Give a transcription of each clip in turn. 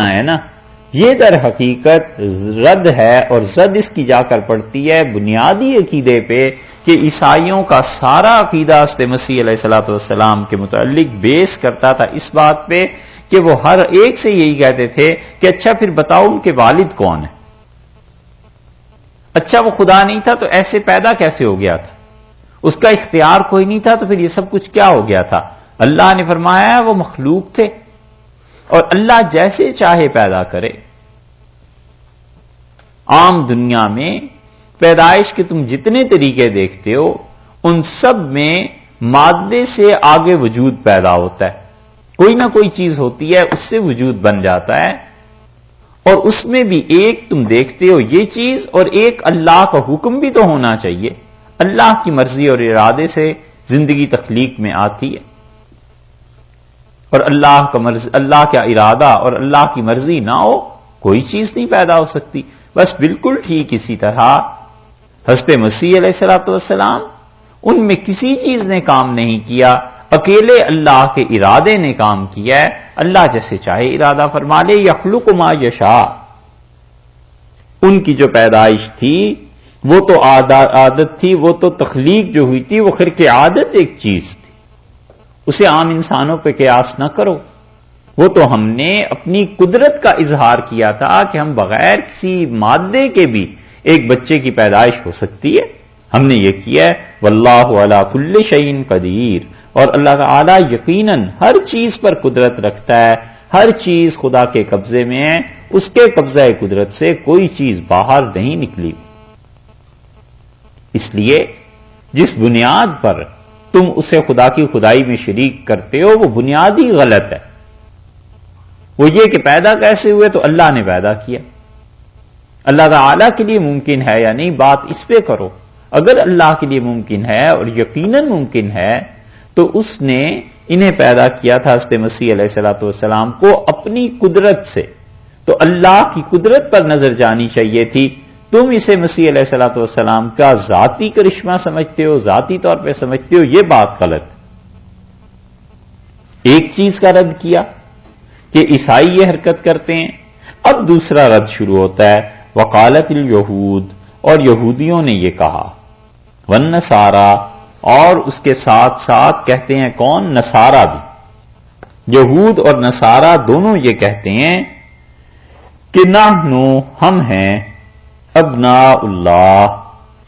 ہے نا، یہ در حقیقت رد ہے، اور زد اس کی جا کر پڑتی ہے بنیادی عقیدے پہ کہ عیسائیوں کا سارا عقیدہ حضرت مسیح علیہ الصلوۃ والسلام کے متعلق بیس کرتا تھا اس بات پہ کہ وہ ہر ایک سے یہی کہتے تھے کہ اچھا پھر بتاؤ ان کے والد کون ہیں؟ اچھا وہ خدا نہیں تھا تو ایسے پیدا کیسے ہو گیا تھا؟ اس کا اختیار کوئی نہیں تھا تو پھر یہ سب کچھ کیا ہو گیا تھا؟ اللہ نے فرمایا وہ مخلوق تھے، اور اللہ جیسے چاہے پیدا کرے۔ عام دنیا میں پیدائش کے تم جتنے طریقے دیکھتے ہو ان سب میں مادے سے آگے وجود پیدا ہوتا ہے، کوئی نہ کوئی چیز ہوتی ہے اس سے وجود بن جاتا ہے، اور اس میں بھی ایک تم دیکھتے ہو یہ چیز، اور ایک اللہ کا حکم بھی تو ہونا چاہیے۔ اللہ کی مرضی اور ارادے سے زندگی تخلیق میں آتی ہے، اور اللہ کا ارادہ اور اللہ کی مرضی نہ ہو کوئی چیز نہیں پیدا ہو سکتی۔ بس بالکل ٹھیک اسی طرح حضرت مسیح علیہ الصلوۃ والسلام، ان میں کسی چیز نے کام نہیں کیا، اکیلے اللہ کے ارادے نے کام کیا ہے۔ اللہ جیسے چاہے ارادہ فرما لے، یخلق ما یشاء۔ ان کی جو پیدائش تھی وہ تو عادت تھی، وہ تو تخلیق جو ہوئی تھی وہ خرق عادت ایک چیز تھی، اسے عام انسانوں پہ قیاس نہ کرو۔ وہ تو ہم نے اپنی قدرت کا اظہار کیا تھا کہ ہم بغیر کسی مادے کے بھی ایک بچے کی پیدائش ہو سکتی ہے، ہم نے یہ کیا ہے۔ واللہ علی کل شیء قدیر، اور اللہ تعالی یقیناً ہر چیز پر قدرت رکھتا ہے، ہر چیز خدا کے قبضے میں ہے، اس کے قبضہ قدرت سے کوئی چیز باہر نہیں نکلی۔ اس لیے جس بنیاد پر تم اسے خدا کی خدائی میں شریک کرتے ہو وہ بنیادی غلط ہے۔ وہ یہ کہ پیدا کیسے ہوئے، تو اللہ نے پیدا کیا۔ اللہ تعالیٰ کے لیے ممکن ہے یا نہیں، بات اس پہ کرو۔ اگر اللہ کے لیے ممکن ہے اور یقیناً ممکن ہے تو اس نے انہیں پیدا کیا تھا حضرت مسیح علیہ الصلوۃ والسلام کو اپنی قدرت سے، تو اللہ کی قدرت پر نظر جانی چاہیے تھی۔ تم اسے مسیح علیہ الصلوۃ والسلام کا ذاتی کرشمہ سمجھتے ہو، ذاتی طور پہ سمجھتے ہو، یہ بات غلط۔ ایک چیز کا رد کیا کہ عیسائی یہ حرکت کرتے ہیں، اب دوسرا رد شروع ہوتا ہے۔ وقالت الیہود، اور یہودیوں نے یہ کہا، والنصارى، اور اس کے ساتھ ساتھ کہتے ہیں کون؟ نصارہ بھی۔ یہود اور نصارہ دونوں یہ کہتے ہیں کہ نحن، ہم ہیں، ابناء اللہ،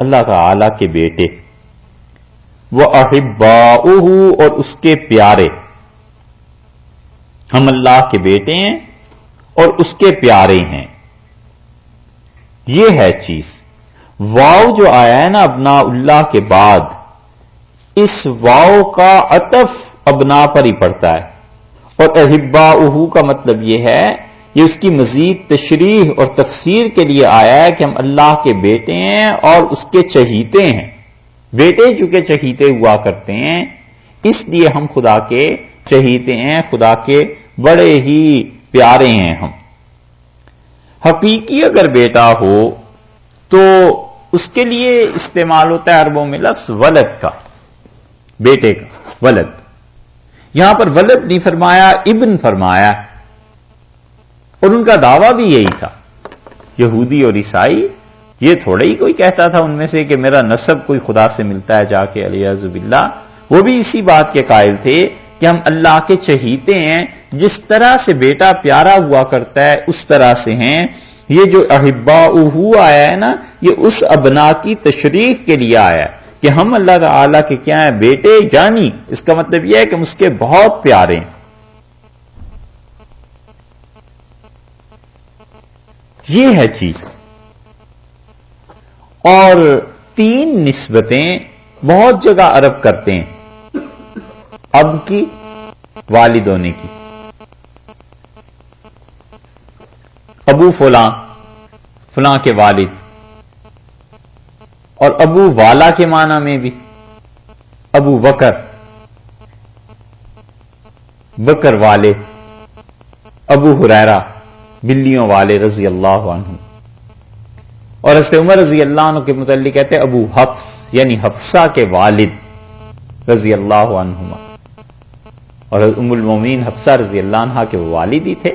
اللہ تعالی کے بیٹے، وأحباؤہ، اور اس کے پیارے۔ ہم اللہ کے بیٹے ہیں اور اس کے پیارے ہیں۔ یہ ہے چیز۔ واو جو آیا ہے نا ابناء اللہ کے بعد، اس واو کا عطف ابنا پر ہی پڑتا ہے، اور احباؤہ کا مطلب یہ ہے، یہ اس کی مزید تشریح اور تفسیر کے لیے آیا ہے کہ ہم اللہ کے بیٹے ہیں اور اس کے چہیتے ہیں۔ بیٹے چونکہ چہیتے ہوا کرتے ہیں، اس لیے ہم خدا کے چہیتے ہیں، خدا کے بڑے ہی پیارے ہیں ہم۔ حقیقی اگر بیٹا ہو تو اس کے لیے استعمال ہوتا ہے عربوں میں لفظ ولد کا، بیٹے کا، ولد۔ یہاں پر ولد نہیں فرمایا، ابن فرمایا، اور ان کا دعویٰ بھی یہی تھا۔ یہودی اور عیسائی یہ تھوڑا ہی کوئی کہتا تھا ان میں سے کہ میرا نسب کوئی خدا سے ملتا ہے جا کے، علیہ باللہ، وہ بھی اسی بات کے قائل تھے کہ ہم اللہ کے چہیتے ہیں، جس طرح سے بیٹا پیارا ہوا کرتا ہے اس طرح سے ہیں۔ یہ جو احباؤہ آیا ہے نا، یہ اس ابنا کی تشریح کے لیے آیا ہے کہ ہم اللہ تعالیٰ کے کیا ہیں؟ بیٹے، یعنی اس کا مطلب یہ ہے کہ ہم اس کے بہت پیارے ہیں۔ یہ ہے چیز۔ اور تین نسبتیں بہت جگہ عرب کرتے ہیں، اب کی، والد ہونے کی، ابو فلاں، فلاں کے والد، اور ابو والا کے معنی میں بھی، ابو بکر، بکر والے، ابو ہریرہ، بلیوں والے رضی اللہ عنہ، اور حضرت عمر رضی اللہ عنہ کے متعلق کہتے ہیں ابو حفص، یعنی حفصہ کے والد رضی اللہ عنہما، اور ام المومنین حفصہ رضی اللہ عنہا کے وہ والد ہی تھے۔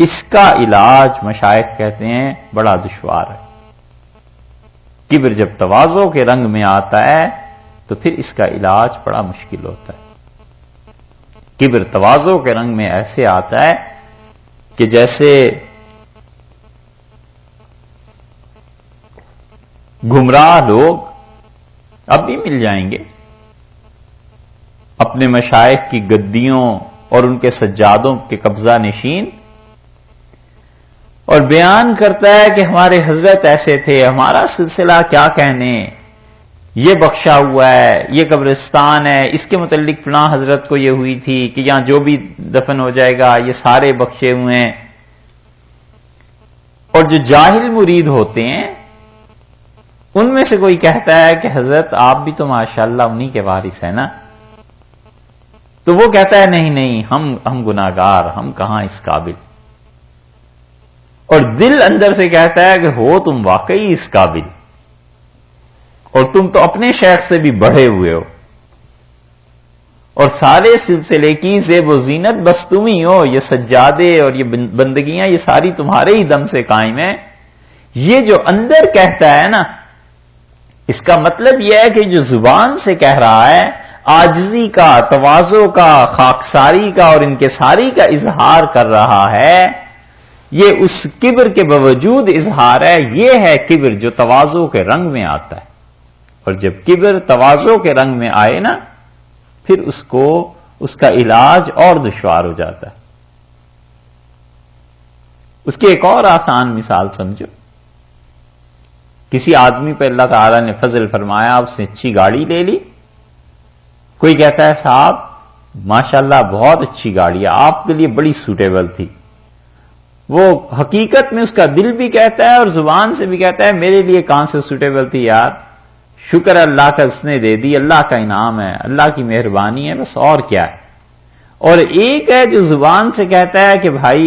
اس کا علاج مشائخ کہتے ہیں بڑا دشوار ہے. کبر جب تواضع کے رنگ میں آتا ہے تو پھر اس کا علاج بڑا مشکل ہوتا ہے. کبر تواضع کے رنگ میں ایسے آتا ہے کہ جیسے گمراہ لوگ اب بھی مل جائیں گے اپنے مشائخ کی گدیوں اور ان کے سجادوں کے قبضہ نشین، اور بیان کرتا ہے کہ ہمارے حضرت ایسے تھے، ہمارا سلسلہ کیا کہنے، یہ بخشا ہوا ہے، یہ قبرستان ہے، اس کے متعلق فلاں حضرت کو یہ ہوئی تھی کہ یہاں جو بھی دفن ہو جائے گا یہ سارے بخشے ہوئے ہیں. اور جو جاہل مرید ہوتے ہیں ان میں سے کوئی کہتا ہے کہ حضرت آپ بھی تو ماشاءاللہ انہی کے وارث ہیں نا، تو وہ کہتا ہے نہیں نہیں ہم گناہگار، ہم کہاں اس قابل. اور دل اندر سے کہتا ہے کہ ہو تم واقعی اس قابل، اور تم تو اپنے شیخ سے بھی بڑھے ہوئے ہو، اور سارے سلسلے کی زیب و زینت بس تم ہی ہو، یہ سجادے اور یہ بندگیاں یہ ساری تمہارے ہی دم سے قائم ہیں. یہ جو اندر کہتا ہے نا، اس کا مطلب یہ ہے کہ جو زبان سے کہہ رہا ہے عاجزی کا، تواضع کا، خاکساری کا اور انکساری کا اظہار کر رہا ہے، یہ اس کبر کے باوجود اظہار ہے. یہ ہے کبر جو تواضع کے رنگ میں آتا ہے. اور جب کبر تواضع کے رنگ میں آئے نا، پھر اس کا علاج اور دشوار ہو جاتا ہے. اس کی ایک اور آسان مثال سمجھو. کسی آدمی پہ اللہ تعالیٰ نے فضل فرمایا، اس نے اچھی گاڑی لے لی. کوئی کہتا ہے صاحب ماشاءاللہ بہت اچھی گاڑی ہے، آپ کے لیے بڑی سوٹیبل تھی. وہ حقیقت میں اس کا دل بھی کہتا ہے اور زبان سے بھی کہتا ہے میرے لیے کہاں سے سوٹیبل تھی یار، شکر ہے اللہ کا اس نے دے دی، اللہ کا انعام ہے، اللہ کی مہربانی ہے، بس اور کیا ہے. اور ایک ہے جو زبان سے کہتا ہے کہ بھائی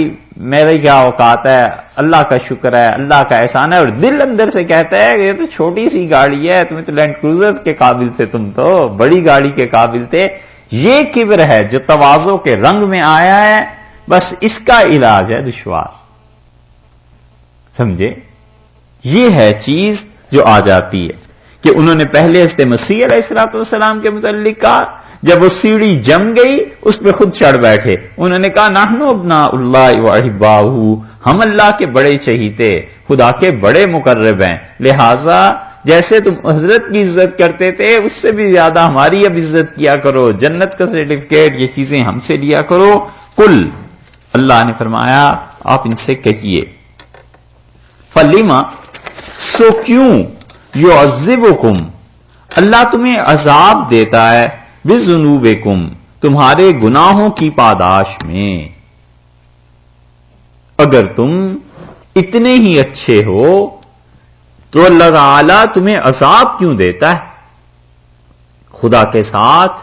میرے کیا اوقات ہے، اللہ کا شکر ہے، اللہ کا احسان ہے، اور دل اندر سے کہتا ہے کہ یہ تو چھوٹی سی گاڑی ہے، تمہیں تو لینڈ کروزر کے قابل تھے، تم تو بڑی گاڑی کے قابل تھے. یہ کبر ہے جو تواضع کے رنگ میں آیا ہے. بس اس کا علاج ہے دشوار. سمجھے؟ یہ ہے چیز جو آ جاتی ہے کہ انہوں نے پہلے حضرت مسیح علیہ الصلوۃ والسلام کے متعلق کہا، جب وہ سیڑھی جم گئی اس پہ خود چڑھ بیٹھے. انہوں نے کہا نحن ابناء اللہ واحباؤہ، ہم اللہ کے بڑے چہیتے، خدا کے بڑے مقرب ہیں، لہذا جیسے تم حضرت کی عزت کرتے تھے اس سے بھی زیادہ ہماری اب عزت کیا کرو، جنت کا سرٹیفکیٹ یہ چیزیں ہم سے لیا کرو. قل، اللہ نے فرمایا آپ ان سے کہیے، فلما، سو کیوں، یعذبکم، اللہ تمہیں عذاب دیتا ہے، بذنوبکم، تمہارے گناہوں کی پاداش میں. اگر تم اتنے ہی اچھے ہو تو اللہ تعالی تمہیں عذاب کیوں دیتا ہے؟ خدا کے ساتھ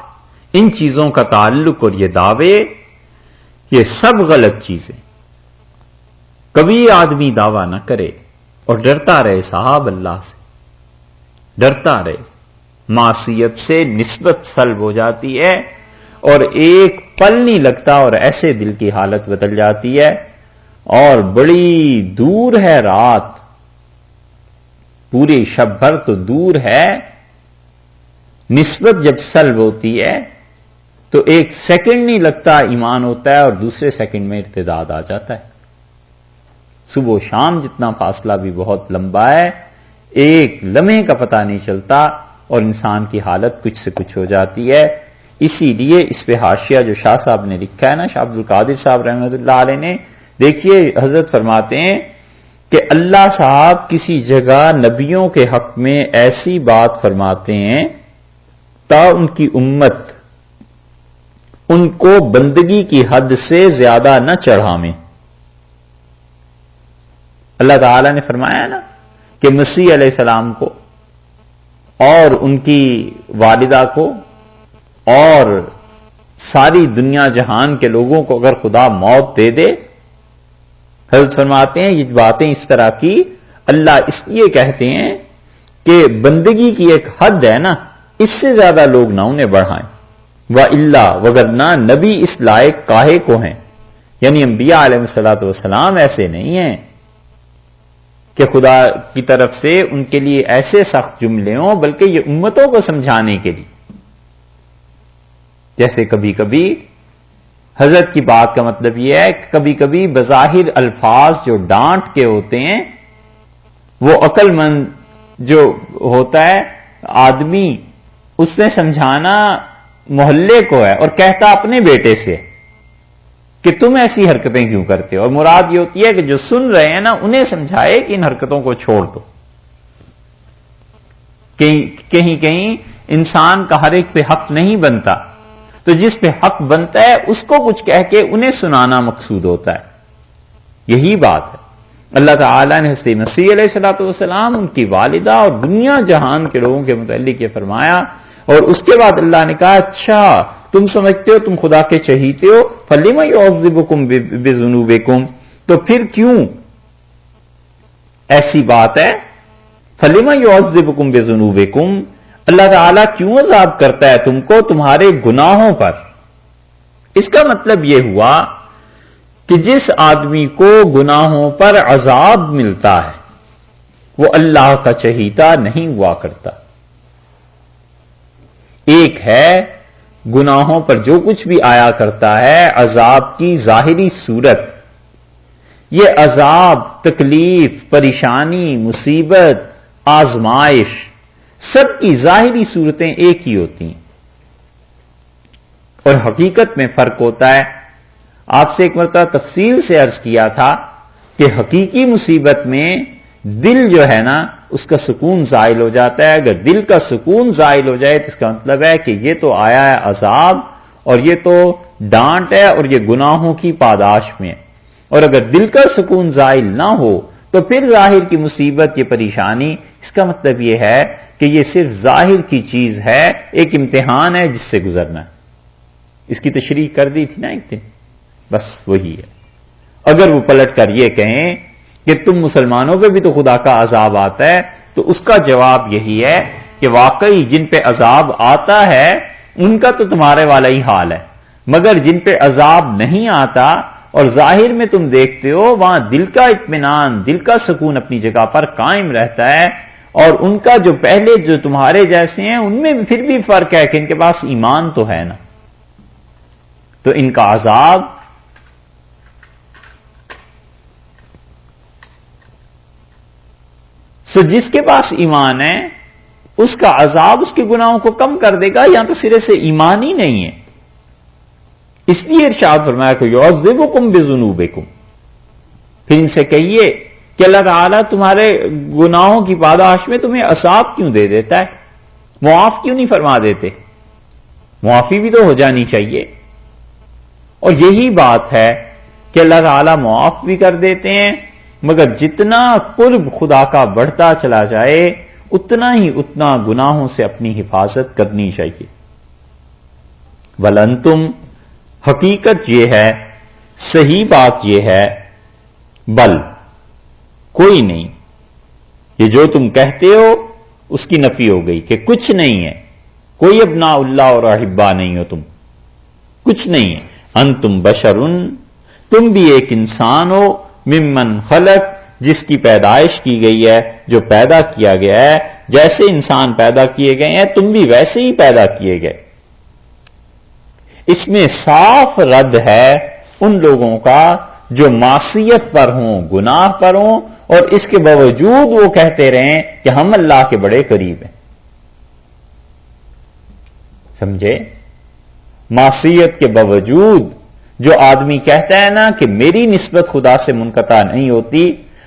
ان چیزوں کا تعلق اور یہ دعوے، یہ سب غلط چیزیں. کبھی آدمی دعویٰ نہ کرے اور ڈرتا رہے صاحب، اللہ سے ڈرتا رہے. معصیت سے نسبت سلب ہو جاتی ہے اور ایک پل نہیں لگتا اور ایسے دل کی حالت بدل جاتی ہے. اور بڑی دور ہے رات، پوری شب بھر تو دور ہے. نسبت جب سلب ہوتی ہے تو ایک سیکنڈ نہیں لگتا ایمان ہوتا ہے اور دوسرے سیکنڈ میں ارتداد آ جاتا ہے. صبح و شام جتنا فاصلہ بھی بہت لمبا ہے، ایک لمحے کا پتہ نہیں چلتا اور انسان کی حالت کچھ سے کچھ ہو جاتی ہے. اسی لیے اس پہ حاشیہ جو شاہ صاحب نے لکھا ہے نا، شاہ عبد القادر صاحب رحمۃ اللہ علیہ نے، دیکھیے حضرت فرماتے ہیں کہ اللہ صاحب کسی جگہ نبیوں کے حق میں ایسی بات فرماتے ہیں تا ان کی امت ان کو بندگی کی حد سے زیادہ نہ چڑھامیں. اللہ تعالی نے فرمایا نا کہ مسیح علیہ السلام کو اور ان کی والدہ کو اور ساری دنیا جہان کے لوگوں کو اگر خدا موت دے دے، حضرت فرماتے ہیں یہ باتیں اس طرح کی اللہ اس لیے کہتے ہیں کہ بندگی کی ایک حد ہے نا، اس سے زیادہ لوگ نہ انہیں بڑھائیں. وَإِلَّا، وگرنہ نبی اس لائق کاہے کو ہیں یعنی انبیاء علیہ الصلوۃ والسلام ایسے نہیں ہیں کہ خدا کی طرف سے ان کے لیے ایسے سخت جملے ہوں، بلکہ یہ امتوں کو سمجھانے کے لیے. جیسے کبھی کبھی حضرت کی بات کا مطلب یہ ہے کہ کبھی کبھی بظاہر الفاظ جو ڈانٹ کے ہوتے ہیں، وہ عقل مند جو ہوتا ہے آدمی، اس نے سمجھانا محلے کو ہے اور کہتا اپنے بیٹے سے کہ تم ایسی حرکتیں کیوں کرتے ہو، اور مراد یہ ہوتی ہے کہ جو سن رہے ہیں نا انہیں سمجھائے کہ ان حرکتوں کو چھوڑ دو. کہیں کہیں انسان کا ہر ایک پہ حق نہیں بنتا، تو جس پہ حق بنتا ہے اس کو کچھ کہہ کے انہیں سنانا مقصود ہوتا ہے. یہی بات ہے. اللہ تعالیٰ نے حضرت مسیح علیہ الصلوۃ والسلام، ان کی والدہ اور دنیا جہان کے لوگوں کے متعلق یہ فرمایا، اور اس کے بعد اللہ نے کہا اچھا تم سمجھتے ہو تم خدا کے چہیتے ہو، فَلِمَ يُعَذِّبُكُم بِذُنُوبِكُم، تو پھر کیوں ایسی بات ہے، فَلِمَ يُعَذِّبُكُم بِذُنُوبِكُم، اللہ تعالیٰ کیوں عذاب کرتا ہے تم کو تمہارے گناہوں پر. اس کا مطلب یہ ہوا کہ جس آدمی کو گناہوں پر عذاب ملتا ہے وہ اللہ کا چہیتا نہیں ہوا کرتا. ایک ہے گناہوں پر جو کچھ بھی آیا کرتا ہے عذاب کی ظاہری صورت، یہ عذاب، تکلیف، پریشانی، مصیبت، آزمائش، سب کی ظاہری صورتیں ایک ہی ہوتی ہیں اور حقیقت میں فرق ہوتا ہے. آپ سے ایک مرتبہ تفصیل سے عرض کیا تھا کہ حقیقی مصیبت میں دل جو ہے نا اس کا سکون زائل ہو جاتا ہے. اگر دل کا سکون زائل ہو جائے تو اس کا مطلب ہے کہ یہ تو آیا ہے عذاب اور یہ تو ڈانٹ ہے اور یہ گناہوں کی پاداش میں ہے. اور اگر دل کا سکون زائل نہ ہو تو پھر ظاہر کی مصیبت، یہ پریشانی، اس کا مطلب یہ ہے کہ یہ صرف ظاہر کی چیز ہے، ایک امتحان ہے جس سے گزرنا ہے. اس کی تشریح کر دی تھی نا ایک دن، بس وہی ہے. اگر وہ پلٹ کر یہ کہیں کہ تم مسلمانوں پہ بھی تو خدا کا عذاب آتا ہے، تو اس کا جواب یہی ہے کہ واقعی جن پہ عذاب آتا ہے ان کا تو تمہارے والا ہی حال ہے، مگر جن پہ عذاب نہیں آتا اور ظاہر میں تم دیکھتے ہو وہاں دل کا اطمینان، دل کا سکون اپنی جگہ پر قائم رہتا ہے. اور ان کا جو پہلے جو تمہارے جیسے ہیں ان میں پھر بھی فرق ہے کہ ان کے پاس ایمان تو ہے نا، تو ان کا عذاب جس کے پاس ایمان ہے اس کا عذاب اس کے گناہوں کو کم کر دے گا. یہاں تو سرے سے ایمان ہی نہیں ہے. اس لیے ارشاد فرمایا کہ یعذبکم بذنوبکم، پھر ان سے کہیے کہ اللہ تعالیٰ تمہارے گناہوں کی پاداش میں تمہیں عذاب کیوں دے دیتا ہے، معاف کیوں نہیں فرما دیتے؟ معافی بھی تو ہو جانی چاہیے. اور یہی بات ہے کہ اللہ تعالیٰ معاف بھی کر دیتے ہیں، مگر جتنا قرب خدا کا بڑھتا چلا جائے اتنا گناہوں سے اپنی حفاظت کرنی چاہیے. ولنتم، حقیقت یہ ہے، صحیح بات یہ ہے، بل کوئی نہیں، یہ جو تم کہتے ہو اس کی نفی ہو گئی کہ کچھ نہیں ہے، کوئی ابناء اللہ اور احبا نہیں ہو تم، کچھ نہیں ہے. انتم بشرن، تم بھی ایک انسان ہو، ممن خلق، جس کی پیدائش کی گئی ہے، جو پیدا کیا گیا ہے. جیسے انسان پیدا کیے گئے ہیں تم بھی ویسے ہی پیدا کیے گئے. اس میں صاف رد ہے ان لوگوں کا جو معصیت پر ہوں، گناہ پر ہوں، اور اس کے باوجود وہ کہتے رہیں کہ ہم اللہ کے بڑے قریب ہیں. سمجھے؟ معصیت کے باوجود جو آدمی کہتا ہے نا کہ میری نسبت خدا سے منقطع نہیں ہوتی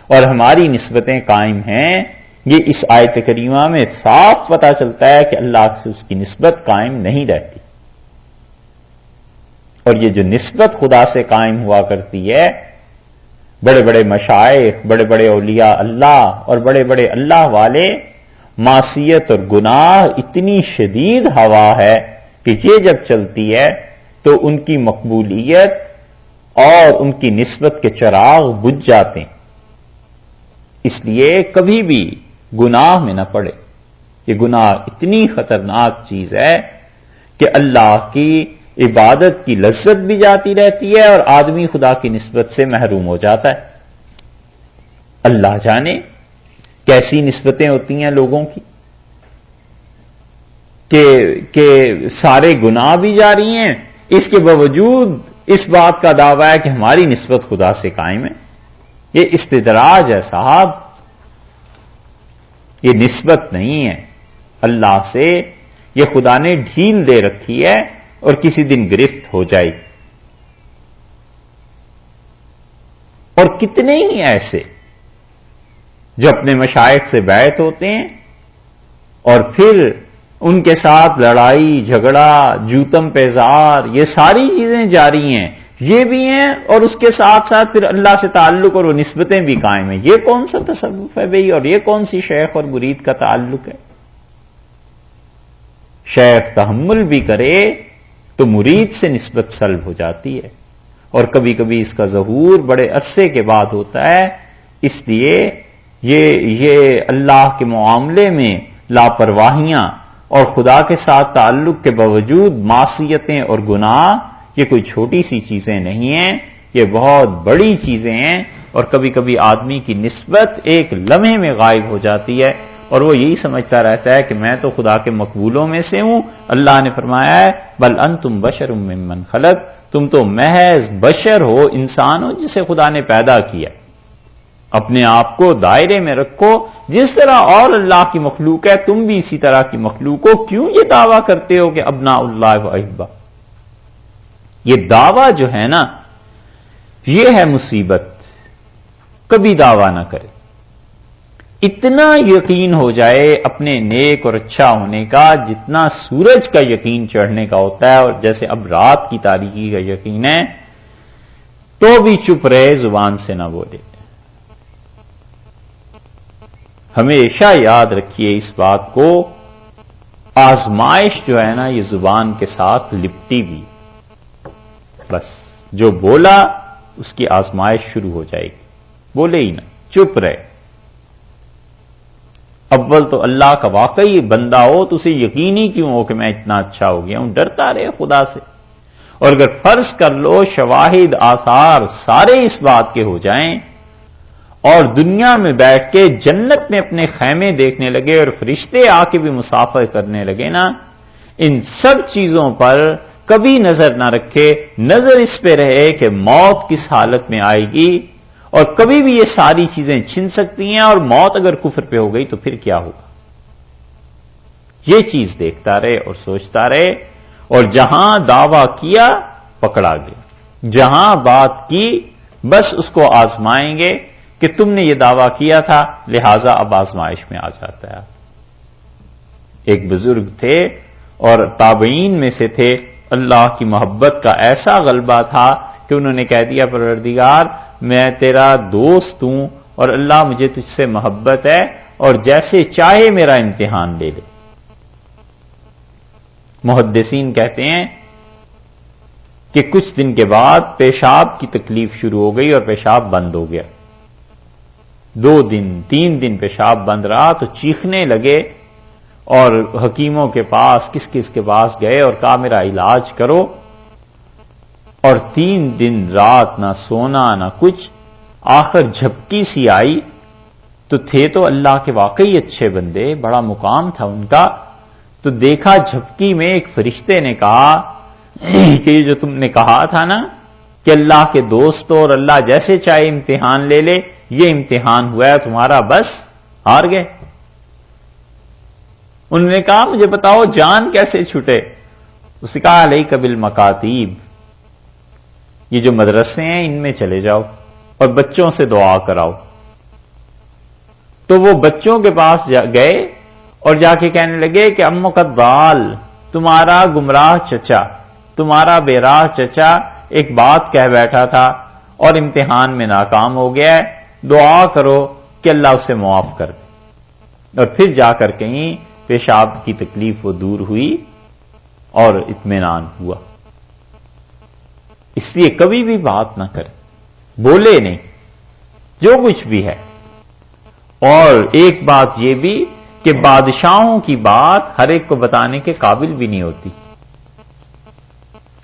اور ہماری نسبتیں قائم ہیں، یہ اس آیت کریمہ میں صاف پتہ چلتا ہے کہ اللہ سے اس کی نسبت قائم نہیں رہتی. اور یہ جو نسبت خدا سے قائم ہوا کرتی ہے، بڑے بڑے مشائخ، بڑے بڑے اولیاء اللہ اور بڑے بڑے اللہ والے، معصیت اور گناہ اتنی شدید ہوا ہے کہ یہ جب چلتی ہے تو ان کی مقبولیت اور ان کی نسبت کے چراغ بجھ جاتے ہیں. اس لیے کبھی بھی گناہ میں نہ پڑے. یہ گناہ اتنی خطرناک چیز ہے کہ اللہ کی عبادت کی لذت بھی جاتی رہتی ہے اور آدمی خدا کی نسبت سے محروم ہو جاتا ہے. اللہ جانے کیسی نسبتیں ہوتی ہیں لوگوں کی کہ سارے گناہ بھی جاری ہیں، اس کے باوجود اس بات کا دعویٰ ہے کہ ہماری نسبت خدا سے قائم ہے. یہ استدراج ہے صاحب، یہ نسبت نہیں ہے اللہ سے، یہ خدا نے ڈھیل دے رکھی ہے اور کسی دن گرفت ہو جائے گی. اور کتنے ہی ایسے جو اپنے مشائخ سے بیعت ہوتے ہیں اور پھر ان کے ساتھ لڑائی جھگڑا جوتم پیزار یہ ساری چیزیں جاری ہیں، یہ بھی ہیں اور اس کے ساتھ ساتھ پھر اللہ سے تعلق اور وہ نسبتیں بھی قائم ہیں. یہ کون سا تصوف ہے بھئی، اور یہ کون سی شیخ اور مرید کا تعلق ہے؟ شیخ تحمل بھی کرے تو مرید سے نسبت سلب ہو جاتی ہے، اور کبھی کبھی اس کا ظہور بڑے عرصے کے بعد ہوتا ہے. اس لیے یہ اللہ کے معاملے میں لاپرواہیاں اور خدا کے ساتھ تعلق کے باوجود معصیتیں اور گناہ یہ کوئی چھوٹی سی چیزیں نہیں ہیں، یہ بہت بڑی چیزیں ہیں. اور کبھی کبھی آدمی کی نسبت ایک لمحے میں غائب ہو جاتی ہے اور وہ یہی سمجھتا رہتا ہے کہ میں تو خدا کے مقبولوں میں سے ہوں. اللہ نے فرمایا ہے بل انتم بشر ممن خلق، تم تو محض بشر ہو، انسان ہو جسے خدا نے پیدا کیا. اپنے آپ کو دائرے میں رکھو، جس طرح اور اللہ کی مخلوق ہے تم بھی اسی طرح کی مخلوق ہو. کیوں یہ دعویٰ کرتے ہو کہ ابناء اللہ و احبہ؟ یہ دعویٰ جو ہے نا یہ ہے مصیبت. کبھی دعویٰ نہ کرے. اتنا یقین ہو جائے اپنے نیک اور اچھا ہونے کا جتنا سورج کا یقین چڑھنے کا ہوتا ہے، اور جیسے اب رات کی تاریکی کا یقین ہے، تو بھی چپ رہے، زبان سے نہ بولے. ہمیشہ یاد رکھیے اس بات کو، آزمائش جو ہے نا یہ زبان کے ساتھ لپٹی بھی. بس جو بولا اس کی آزمائش شروع ہو جائے گی. بولے ہی نہ، چپ رہے. اول تو اللہ کا واقعی بندہ ہو تو اسے یقین ہی کیوں ہو کہ میں اتنا اچھا ہو گیا ہوں، ڈرتا رہے خدا سے. اور اگر فرض کر لو شواہد آثار سارے اس بات کے ہو جائیں اور دنیا میں بیٹھ کے جنت میں اپنے خیمے دیکھنے لگے اور فرشتے آ کے بھی مسافر کرنے لگے نا، ان سب چیزوں پر کبھی نظر نہ رکھے. نظر اس پہ رہے کہ موت کس حالت میں آئے گی، اور کبھی بھی یہ ساری چیزیں چھن سکتی ہیں، اور موت اگر کفر پہ ہو گئی تو پھر کیا ہوگا. یہ چیز دیکھتا رہے اور سوچتا رہے. اور جہاں دعویٰ کیا پکڑا گیا، جہاں بات کی بس اس کو آزمائیں گے کہ تم نے یہ دعویٰ کیا تھا لہذا اب آزمائش میں آ جاتا ہے. ایک بزرگ تھے اور تابعین میں سے تھے، اللہ کی محبت کا ایسا غلبہ تھا کہ انہوں نے کہہ دیا پروردگار میں تیرا دوست ہوں اور اللہ مجھے تجھ سے محبت ہے اور جیسے چاہے میرا امتحان لے لے. محدثین کہتے ہیں کہ کچھ دن کے بعد پیشاب کی تکلیف شروع ہو گئی اور پیشاب بند ہو گیا. 2 دن 3 دن پیشاب بند رہا تو چیخنے لگے اور حکیموں کے پاس کس کس کے پاس گئے اور کہا میرا علاج کرو. اور 3 دن رات نہ سونا نہ کچھ. آخر جھپکی سی آئی تو تھے تو اللہ کے واقعی اچھے بندے، بڑا مقام تھا ان کا. تو دیکھا جھپکی میں ایک فرشتے نے کہا کہ یہ جو تم نے کہا تھا نا کہ اللہ کے دوست اور اللہ جیسے چاہے امتحان لے لے، یہ امتحان ہوا ہے تمہارا، بس ہار گئے. انہوں نے کہا مجھے بتاؤ جان کیسے چھٹے؟ اس نے کہا علیک بالمکاتیب، یہ جو مدرسے ہیں ان میں چلے جاؤ اور بچوں سے دعا کراؤ. تو وہ بچوں کے پاس گئے اور جا کے کہنے لگے کہ امک الضال، تمہارا گمراہ چچا، تمہارا بے راہ چچا ایک بات کہہ بیٹھا تھا اور امتحان میں ناکام ہو گیا ہے، دعا کرو کہ اللہ اسے معاف کر دے. اور پھر جا کر کہیں پیشاب کی تکلیف وہ دور ہوئی اور اطمینان ہوا. اس لیے کبھی بھی بات نہ کرے، بولے نہیں جو کچھ بھی ہے. اور ایک بات یہ بھی کہ بادشاہوں کی بات ہر ایک کو بتانے کے قابل بھی نہیں ہوتی.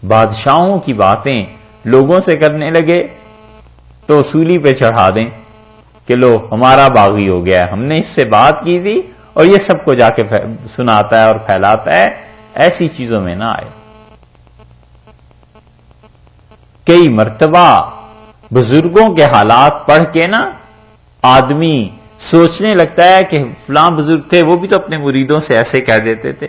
بادشاہوں کی باتیں لوگوں سے کرنے لگے تو سولی پہ چڑھا دیں کہ لو ہمارا باغی ہو گیا ہے، ہم نے اس سے بات کی تھی اور یہ سب کو جا کے سناتا ہے اور پھیلاتا ہے. ایسی چیزوں میں نہ آئے. کئی مرتبہ بزرگوں کے حالات پڑھ کے نا آدمی سوچنے لگتا ہے کہ فلاں بزرگ تھے وہ بھی تو اپنے مریدوں سے ایسے کہہ دیتے تھے،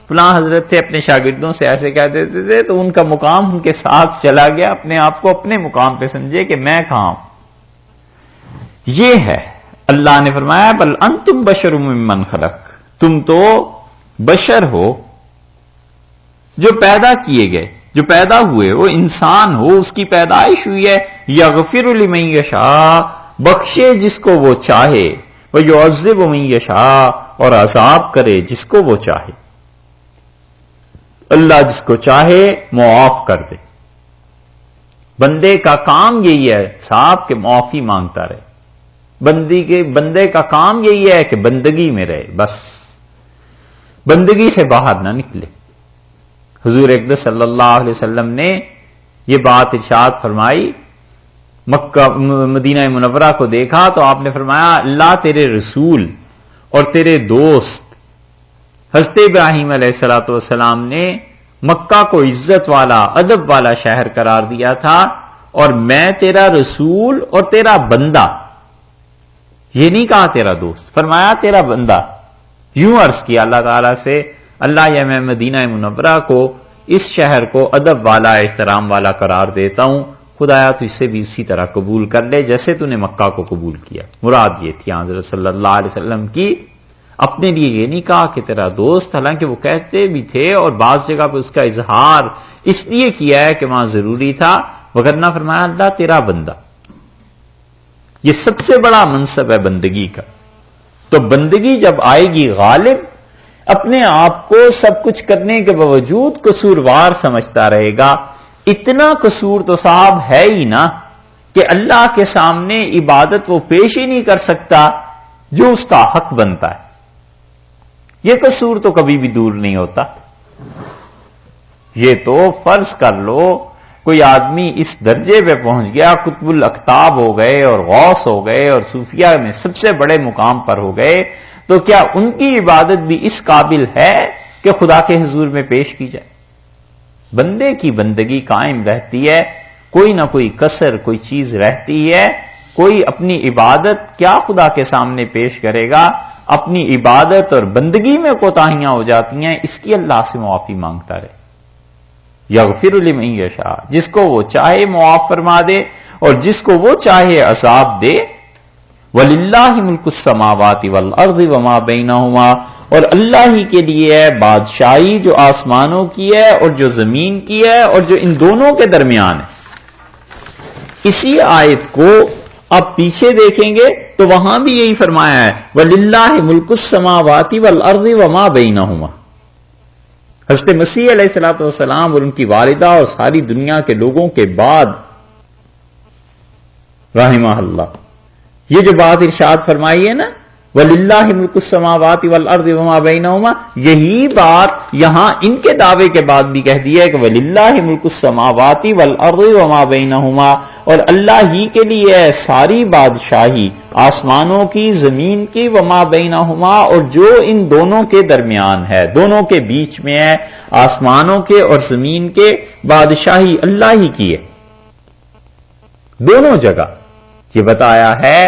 فلاں حضرت تھے اپنے شاگردوں سے ایسے کہہ دیتے تھے، تو ان کا مقام ان کے ساتھ چلا گیا. اپنے آپ کو اپنے مقام پہ سمجھے کہ میں کہاں ہوں. یہ ہے اللہ نے فرمایا بل انتم بشر ممن خلق، تم تو بشر ہو جو پیدا کیے گئے، جو پیدا ہوئے، وہ انسان ہو، اس کی پیدائش ہوئی ہے. یغفر لمن یشاء، بخشے جس کو وہ چاہے، ویعذب من یشاء، اور عذاب کرے جس کو وہ چاہے. اللہ جس کو چاہے معاف کر دے. بندے کا کام یہی ہے صاحب کہ معافی مانگتا رہے. بندے کا کام یہی ہے کہ بندگی میں رہے، بس بندگی سے باہر نہ نکلے. حضور اقدس صلی اللہ علیہ وسلم نے یہ بات ارشاد فرمائی. مکہ مدینہ منورہ کو دیکھا تو آپ نے فرمایا اللہ تیرے رسول اور تیرے دوست حضرت ابراہیم علیہ الصلوۃ والسلام نے مکہ کو عزت والا ادب والا شہر قرار دیا تھا، اور میں تیرا رسول اور تیرا بندہ، یہ نہیں کہا تیرا دوست، فرمایا تیرا بندہ. یوں عرض کیا اللہ تعالیٰ سے اللہ یا میں مدینہ منورہ کو اس شہر کو ادب والا احترام والا قرار دیتا ہوں، خدایا تو اسے بھی اسی طرح قبول کر لے جیسے تو نے مکہ کو قبول کیا. مراد یہ تھی حضرت صلی اللہ علیہ وسلم کی. اپنے لیے یہ نہیں کہا کہ تیرا دوست، حالانکہ وہ کہتے بھی تھے اور بعض جگہ پہ اس کا اظہار اس لیے کیا ہے کہ وہاں ضروری تھا، وگرنہ فرمایا اللہ تیرا بندہ. یہ سب سے بڑا منصب ہے بندگی کا. تو بندگی جب آئے گی غالب اپنے آپ کو سب کچھ کرنے کے باوجود قصوروار سمجھتا رہے گا. اتنا قصور تو صاحب ہے ہی نا کہ اللہ کے سامنے عبادت وہ پیش ہی نہیں کر سکتا جو اس کا حق بنتا ہے. یہ قصور تو کبھی بھی دور نہیں ہوتا. یہ تو فرض کر لو کوئی آدمی اس درجے پہ پہنچ گیا، قطب الاقطاب ہو گئے اور غوث ہو گئے اور صوفیہ میں سب سے بڑے مقام پر ہو گئے، تو کیا ان کی عبادت بھی اس قابل ہے کہ خدا کے حضور میں پیش کی جائے؟ بندے کی بندگی قائم رہتی ہے، کوئی نہ کوئی کسر کوئی چیز رہتی ہے. کوئی اپنی عبادت کیا خدا کے سامنے پیش کرے گا؟ اپنی عبادت اور بندگی میں کوتاہیاں ہو جاتی ہیں، اس کی اللہ سے معافی مانگتا رہے. یغفر لمن یشاء، جس کو وہ چاہے معاف فرما دے اور جس کو وہ چاہے عذاب دے. وَلِلَّهِ مُلْكُ السَّمَاوَاتِ وَالْأَرْضِ وَمَا بَيْنَهُمَا، اور اللہ ہی کے لیے ہے بادشاہی جو آسمانوں کی ہے اور جو زمین کی ہے اور جو ان دونوں کے درمیان ہے. اسی آیت کو آپ پیچھے دیکھیں گے تو وہاں بھی یہی فرمایا ہے وَلِلَّهِ مُلْكُ السَّمَاوَاتِ وَالْأَرْضِ وَمَا بَيْنَهُمَا. حضرت مسیح علیہ الصلوۃ والسلام اور ان کی والدہ اور ساری دنیا کے لوگوں کے بعد رحمہ اللہ یہ جو بات ارشاد فرمائی ہے نا وَلِلَّهِ مُلْكُ السَّمَاوَاتِ وَالْأَرْضِ وَمَا بَيْنَهُمَا، یہی بات یہاں ان کے دعوے کے بعد بھی کہہ دی ہے کہ وَلِلَّهِ مُلْكُ السَّمَاوَاتِ وَالْأَرْضِ وَمَا بَيْنَهُمَا، اور اللہ ہی کے لیے ہے ساری بادشاہی آسمانوں کی زمین کی، وما بینہما، اور جو ان دونوں کے درمیان ہے، دونوں کے بیچ میں ہے، آسمانوں کے اور زمین کے بادشاہی اللہ ہی کی ہے. دونوں جگہ یہ بتایا ہے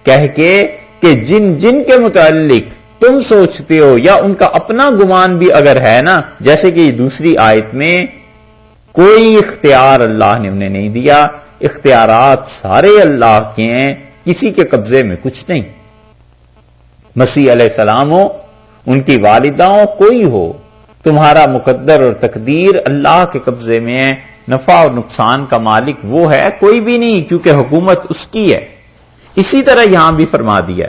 کہہ کے کہ جن جن کے متعلق تم سوچتے ہو یا ان کا اپنا گمان بھی اگر ہے نا، جیسے کہ دوسری آیت میں کوئی اختیار اللہ نے انہیں نہیں دیا، اختیارات سارے اللہ کے ہیں، کسی کے قبضے میں کچھ نہیں. مسیح علیہ السلام ہو، ان کی والدہ ہو، کوئی ہو، تمہارا مقدر اور تقدیر اللہ کے قبضے میں ہے. نفع اور نقصان کا مالک وہ ہے، کوئی بھی نہیں، کیونکہ حکومت اس کی ہے. اسی طرح یہاں بھی فرما دیا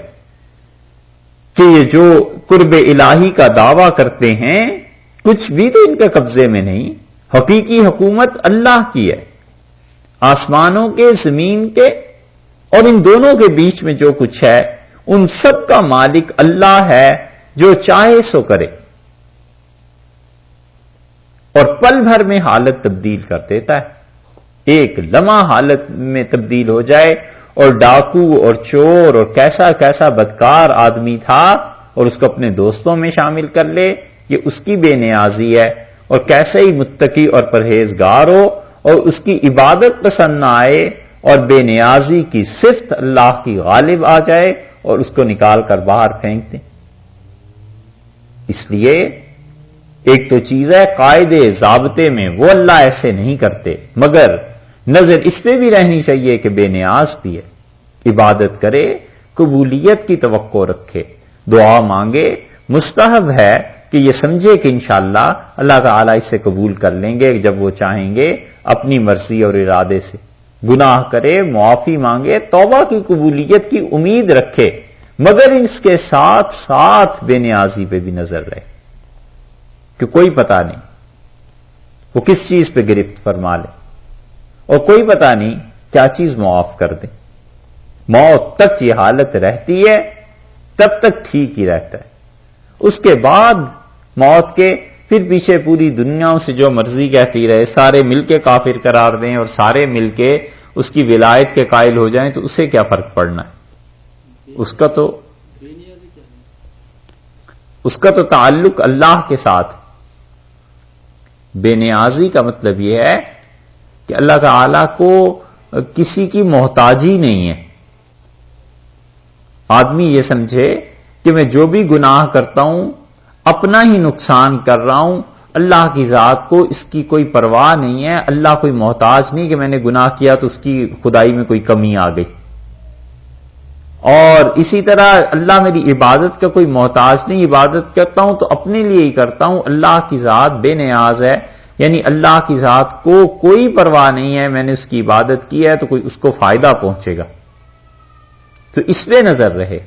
کہ یہ جو قرب الہی کا دعویٰ کرتے ہیں کچھ بھی تو ان کے قبضے میں نہیں، حقیقی حکومت اللہ کی ہے، آسمانوں کے، زمین کے اور ان دونوں کے بیچ میں جو کچھ ہے ان سب کا مالک اللہ ہے، جو چاہے سو کرے. اور پل بھر میں حالت تبدیل کر دیتا ہے. ایک لمحہ حالت میں تبدیل ہو جائے اور ڈاکو اور چور اور کیسا کیسا بدکار آدمی تھا اور اس کو اپنے دوستوں میں شامل کر لے، یہ اس کی بے نیازی ہے. اور کیسے ہی متقی اور پرہیزگار ہو اور اس کی عبادت پسند نہ آئے اور بے نیازی کی صفت اللہ کی غالب آ جائے اور اس کو نکال کر باہر پھینک دیں. اس لیے ایک تو چیز ہے قاعدے ضابطے میں وہ اللہ ایسے نہیں کرتے، مگر نظر اس پہ بھی رہنی چاہیے کہ بے نیاز بھی ہے، عبادت کرے، قبولیت کی توقع رکھے، دعا مانگے. مستحب ہے کہ یہ سمجھے کہ انشاءاللہ اللہ تعالیٰ اسے قبول کر لیں گے جب وہ چاہیں گے اپنی مرضی اور ارادے سے. گناہ کرے، معافی مانگے، توبہ کی قبولیت کی امید رکھے، مگر اس کے ساتھ ساتھ بے نیازی پہ بھی نظر رہے کہ کوئی پتہ نہیں وہ کس چیز پہ گرفت فرما لے اور کوئی پتہ نہیں کیا چیز معاف کر دے. موت تک یہ حالت رہتی ہے، تب تک ٹھیک ہی رہتا ہے. اس کے بعد موت کے پھر پیچھے پوری دنیا سے جو مرضی کہتی رہے، سارے مل کے کافر قرار دیں اور سارے مل کے اس کی ولایت کے قائل ہو جائیں تو اسے کیا فرق پڑنا ہے؟ اس کا تو تعلق اللہ کے ساتھ. بے نیازی کا مطلب یہ ہے کہ اللہ تعالی کو کسی کی محتاجی نہیں ہے. آدمی یہ سمجھے کہ میں جو بھی گناہ کرتا ہوں اپنا ہی نقصان کر رہا ہوں، اللہ کی ذات کو اس کی کوئی پرواہ نہیں ہے. اللہ کوئی محتاج نہیں کہ میں نے گناہ کیا تو اس کی خدائی میں کوئی کمی آ گئی. اور اسی طرح اللہ میری عبادت کا کوئی محتاج نہیں، عبادت کرتا ہوں تو اپنے لیے ہی کرتا ہوں. اللہ کی ذات بے نیاز ہے، یعنی اللہ کی ذات کو کوئی پرواہ نہیں ہے میں نے اس کی عبادت کی ہے تو کوئی اس کو فائدہ پہنچے گا. تو اس پہ نظر رہے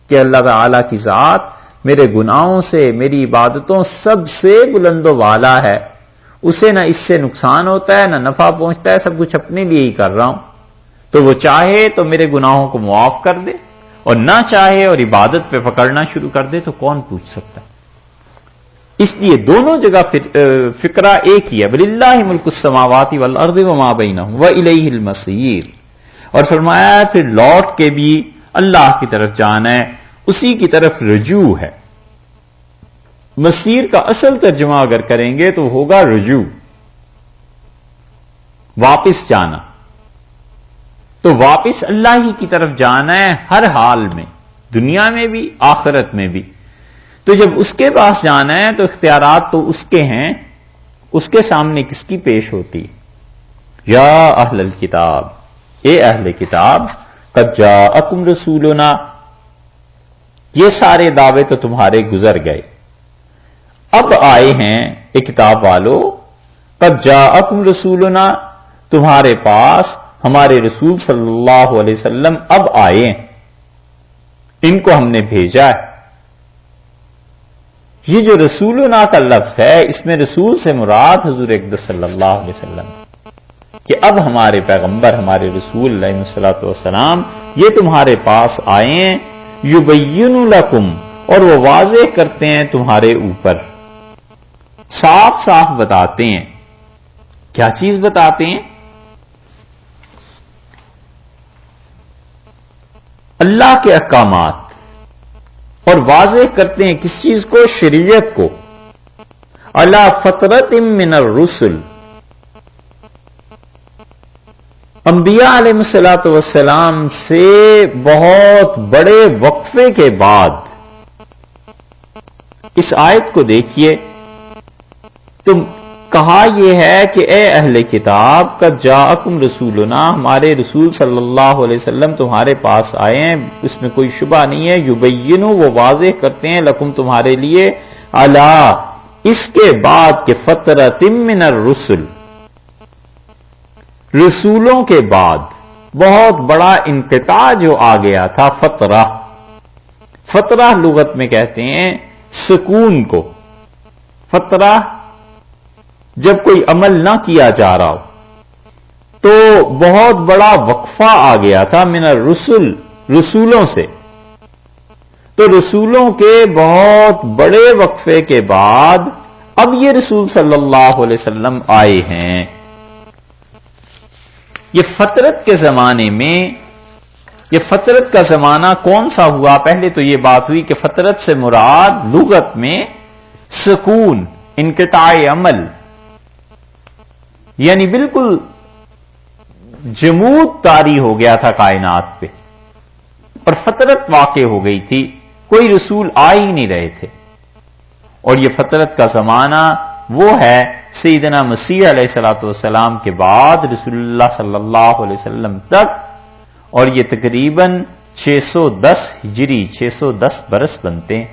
کہ اللہ تعالی کی ذات میرے گناہوں سے، میری عبادتوں سب سے بلند و بالا ہے. اسے نہ اس سے نقصان ہوتا ہے نہ نفع پہنچتا ہے، سب کچھ اپنے لیے ہی کر رہا ہوں. تو وہ چاہے تو میرے گناہوں کو معاف کر دے اور نہ چاہے اور عبادت پہ پکڑنا شروع کر دے تو کون پوچھ سکتا ہے؟ اس لیے دونوں جگہ فقرہ ایک ہی ہے. وَلِلَّهِ مُلْكُ السَّمَاوَاتِ وَالْأَرْضِ وَمَا بَيْنَهُمْ وَإِلَيْهِ الْمَصِيرُ. اور فرمایا پھر لوٹ کے بھی اللہ کی طرف جانا ہے، اسی کی طرف رجوع ہے. مصیر کا اصل ترجمہ اگر کریں گے تو ہوگا رجوع، واپس جانا. تو واپس اللہ ہی کی طرف جانا ہے ہر حال میں، دنیا میں بھی آخرت میں بھی. تو جب اس کے پاس جانا ہے تو اختیارات تو اس کے ہیں، اس کے سامنے کس کی پیش ہوتی؟ یا اہل الکتاب، اے اہل کتاب، قد جاءکم رسولنا، یہ سارے دعوے تو تمہارے گزر گئے، اب آئے ہیں اے کتاب والو. قد جاءکم رسولنا، تمہارے پاس ہمارے رسول صلی اللہ علیہ وسلم اب آئے ہیں، ان کو ہم نے بھیجا ہے. یہ جو رسولنا کا لفظ ہے اس میں رسول سے مراد حضور اقدس صلی اللہ علیہ وسلم، کہ اب ہمارے پیغمبر، ہمارے رسول علیہ الصلوۃ والسلام یہ تمہارے پاس آئے ہیں. یبین لکم، اور وہ واضح کرتے ہیں تمہارے اوپر، صاف صاف بتاتے ہیں. کیا چیز بتاتے ہیں؟ اللہ کے احکامات، اور واضح کرتے ہیں کس چیز کو؟ شریعت کو. علی فترۃ من الرسل، انبیاء علیہ الصلوۃ والسلام سے بہت بڑے وقفے کے بعد. اس آیت کو دیکھیے تو کہا یہ ہے کہ اے اہل کتاب، قد جاءکم رسولنا، ہمارے رسول صلی اللہ علیہ وسلم تمہارے پاس آئے ہیں، اس میں کوئی شبہ نہیں ہے. یبینو، وہ واضح کرتے ہیں، لکم تمہارے لیے، علی، اس کے بعد کہ فترۃ من الرسل، رسولوں کے بعد بہت بڑا انقطاع جو آ گیا تھا. فترہ، فترہ لغت میں کہتے ہیں سکون کو. فترہ جب کوئی عمل نہ کیا جا رہا ہو تو بہت بڑا وقفہ آ گیا تھا من الرسل، رسولوں سے. تو رسولوں کے بہت بڑے وقفے کے بعد اب یہ رسول صلی اللہ علیہ وسلم آئے ہیں. یہ فطرت کے زمانے میں، یہ فطرت کا زمانہ کون سا ہوا؟ پہلے تو یہ بات ہوئی کہ فطرت سے مراد لغت میں سکون، انقطاع عمل، یعنی بالکل جمود طاری ہو گیا تھا کائنات پہ، اور فطرت واقع ہو گئی تھی، کوئی رسول آ ہی نہیں رہے تھے. اور یہ فطرت کا زمانہ وہ ہے سیدنا مسیح علیہ الصلوۃ والسلام کے بعد رسول اللہ صلی اللہ علیہ وسلم تک، اور یہ تقریباً 610 ہجری، 610 برس بنتے ہیں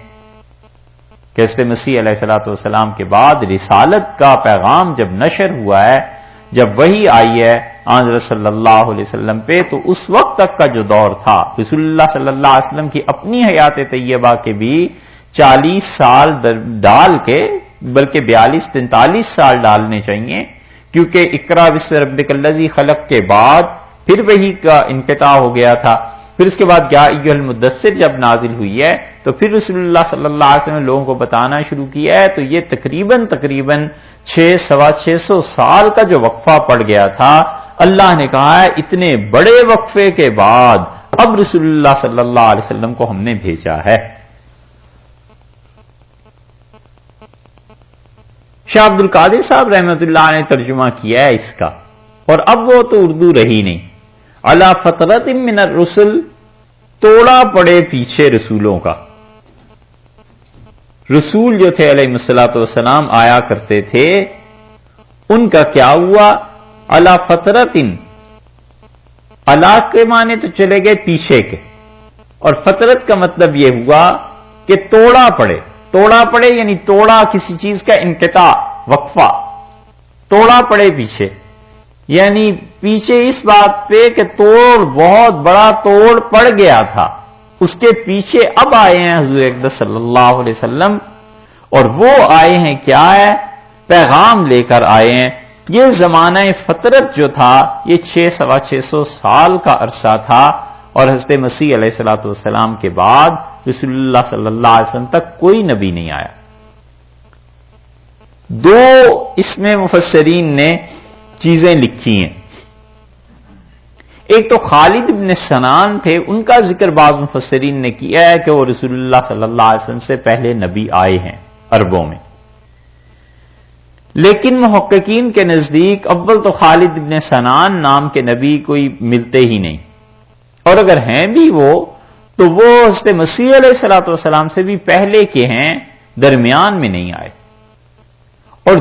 کہ اس پہ مسیح علیہ الصلوۃ والسلام کے بعد رسالت کا پیغام جب نشر ہوا ہے، جب وحی آئی ہے حضرت صلی اللہ علیہ وسلم پہ، تو اس وقت تک کا جو دور تھا رسول اللہ صلی اللہ علیہ وسلم کی اپنی حیات طیبہ کے بھی 40 سال ڈال کے، بلکہ 42-43 سال ڈالنے چاہیے، کیونکہ اقرا بسم ربک الذی خلق کے بعد پھر وحی کا انقطاع ہو گیا تھا. پھر اس کے بعد یا ایھا المدثر جب نازل ہوئی ہے تو پھر رسول اللہ صلی اللہ علیہ وسلم نے لوگوں کو بتانا شروع کیا ہے. تو یہ تقریباً 600 سال کا جو وقفہ پڑ گیا تھا، اللہ نے کہا ہے اتنے بڑے وقفے کے بعد اب رسول اللہ صلی اللہ علیہ وسلم کو ہم نے بھیجا ہے. شاہ عبد القادر صاحب رحمۃ اللہ نے ترجمہ کیا ہے اس کا، اور اب وہ تو اردو رہی نہیں. علی فترۃ من الرسل، توڑا پڑے پیچھے رسولوں کا. رسول جو تھے علیہ الصلوۃ والسلام آیا کرتے تھے، ان کا کیا ہوا؟ علی فترۃ، علی کے معنی تو چلے گئے پیچھے کے، اور فترت کا مطلب یہ ہوا کہ توڑا پڑے. توڑا پڑے یعنی توڑا کسی چیز کا انقطاع، وقفہ، توڑا پڑے پیچھے، یعنی پیچھے اس بات پہ کہ توڑ، بہت بڑا توڑ پڑ گیا تھا، اس کے پیچھے اب آئے ہیں حضور اقدس صلی اللہ علیہ وسلم. اور وہ آئے ہیں کیا ہے؟ پیغام لے کر آئے ہیں. یہ زمانہ فطرت جو تھا یہ 600 سال کا عرصہ تھا، اور حضرت مسیح علیہ الصلوۃ والسلام کے بعد رسول اللہ صلی اللہ علیہ وسلم تک کوئی نبی نہیں آیا. دو اس میں مفسرین نے چیزیں لکھی ہیں. ایک تو خالد بن سنان تھے، ان کا ذکر بعض مفسرین نے کیا ہے کہ وہ رسول اللہ صلی اللہ علیہ وسلم سے پہلے نبی آئے ہیں عربوں میں. لیکن محققین کے نزدیک اول تو خالد بن سنان نام کے نبی کوئی ملتے ہی نہیں، اور اگر ہیں بھی وہ تو وہ حضرت مسیح علیہ الصلوۃ والسلام سے بھی پہلے کے ہیں، درمیان میں نہیں آئے. اور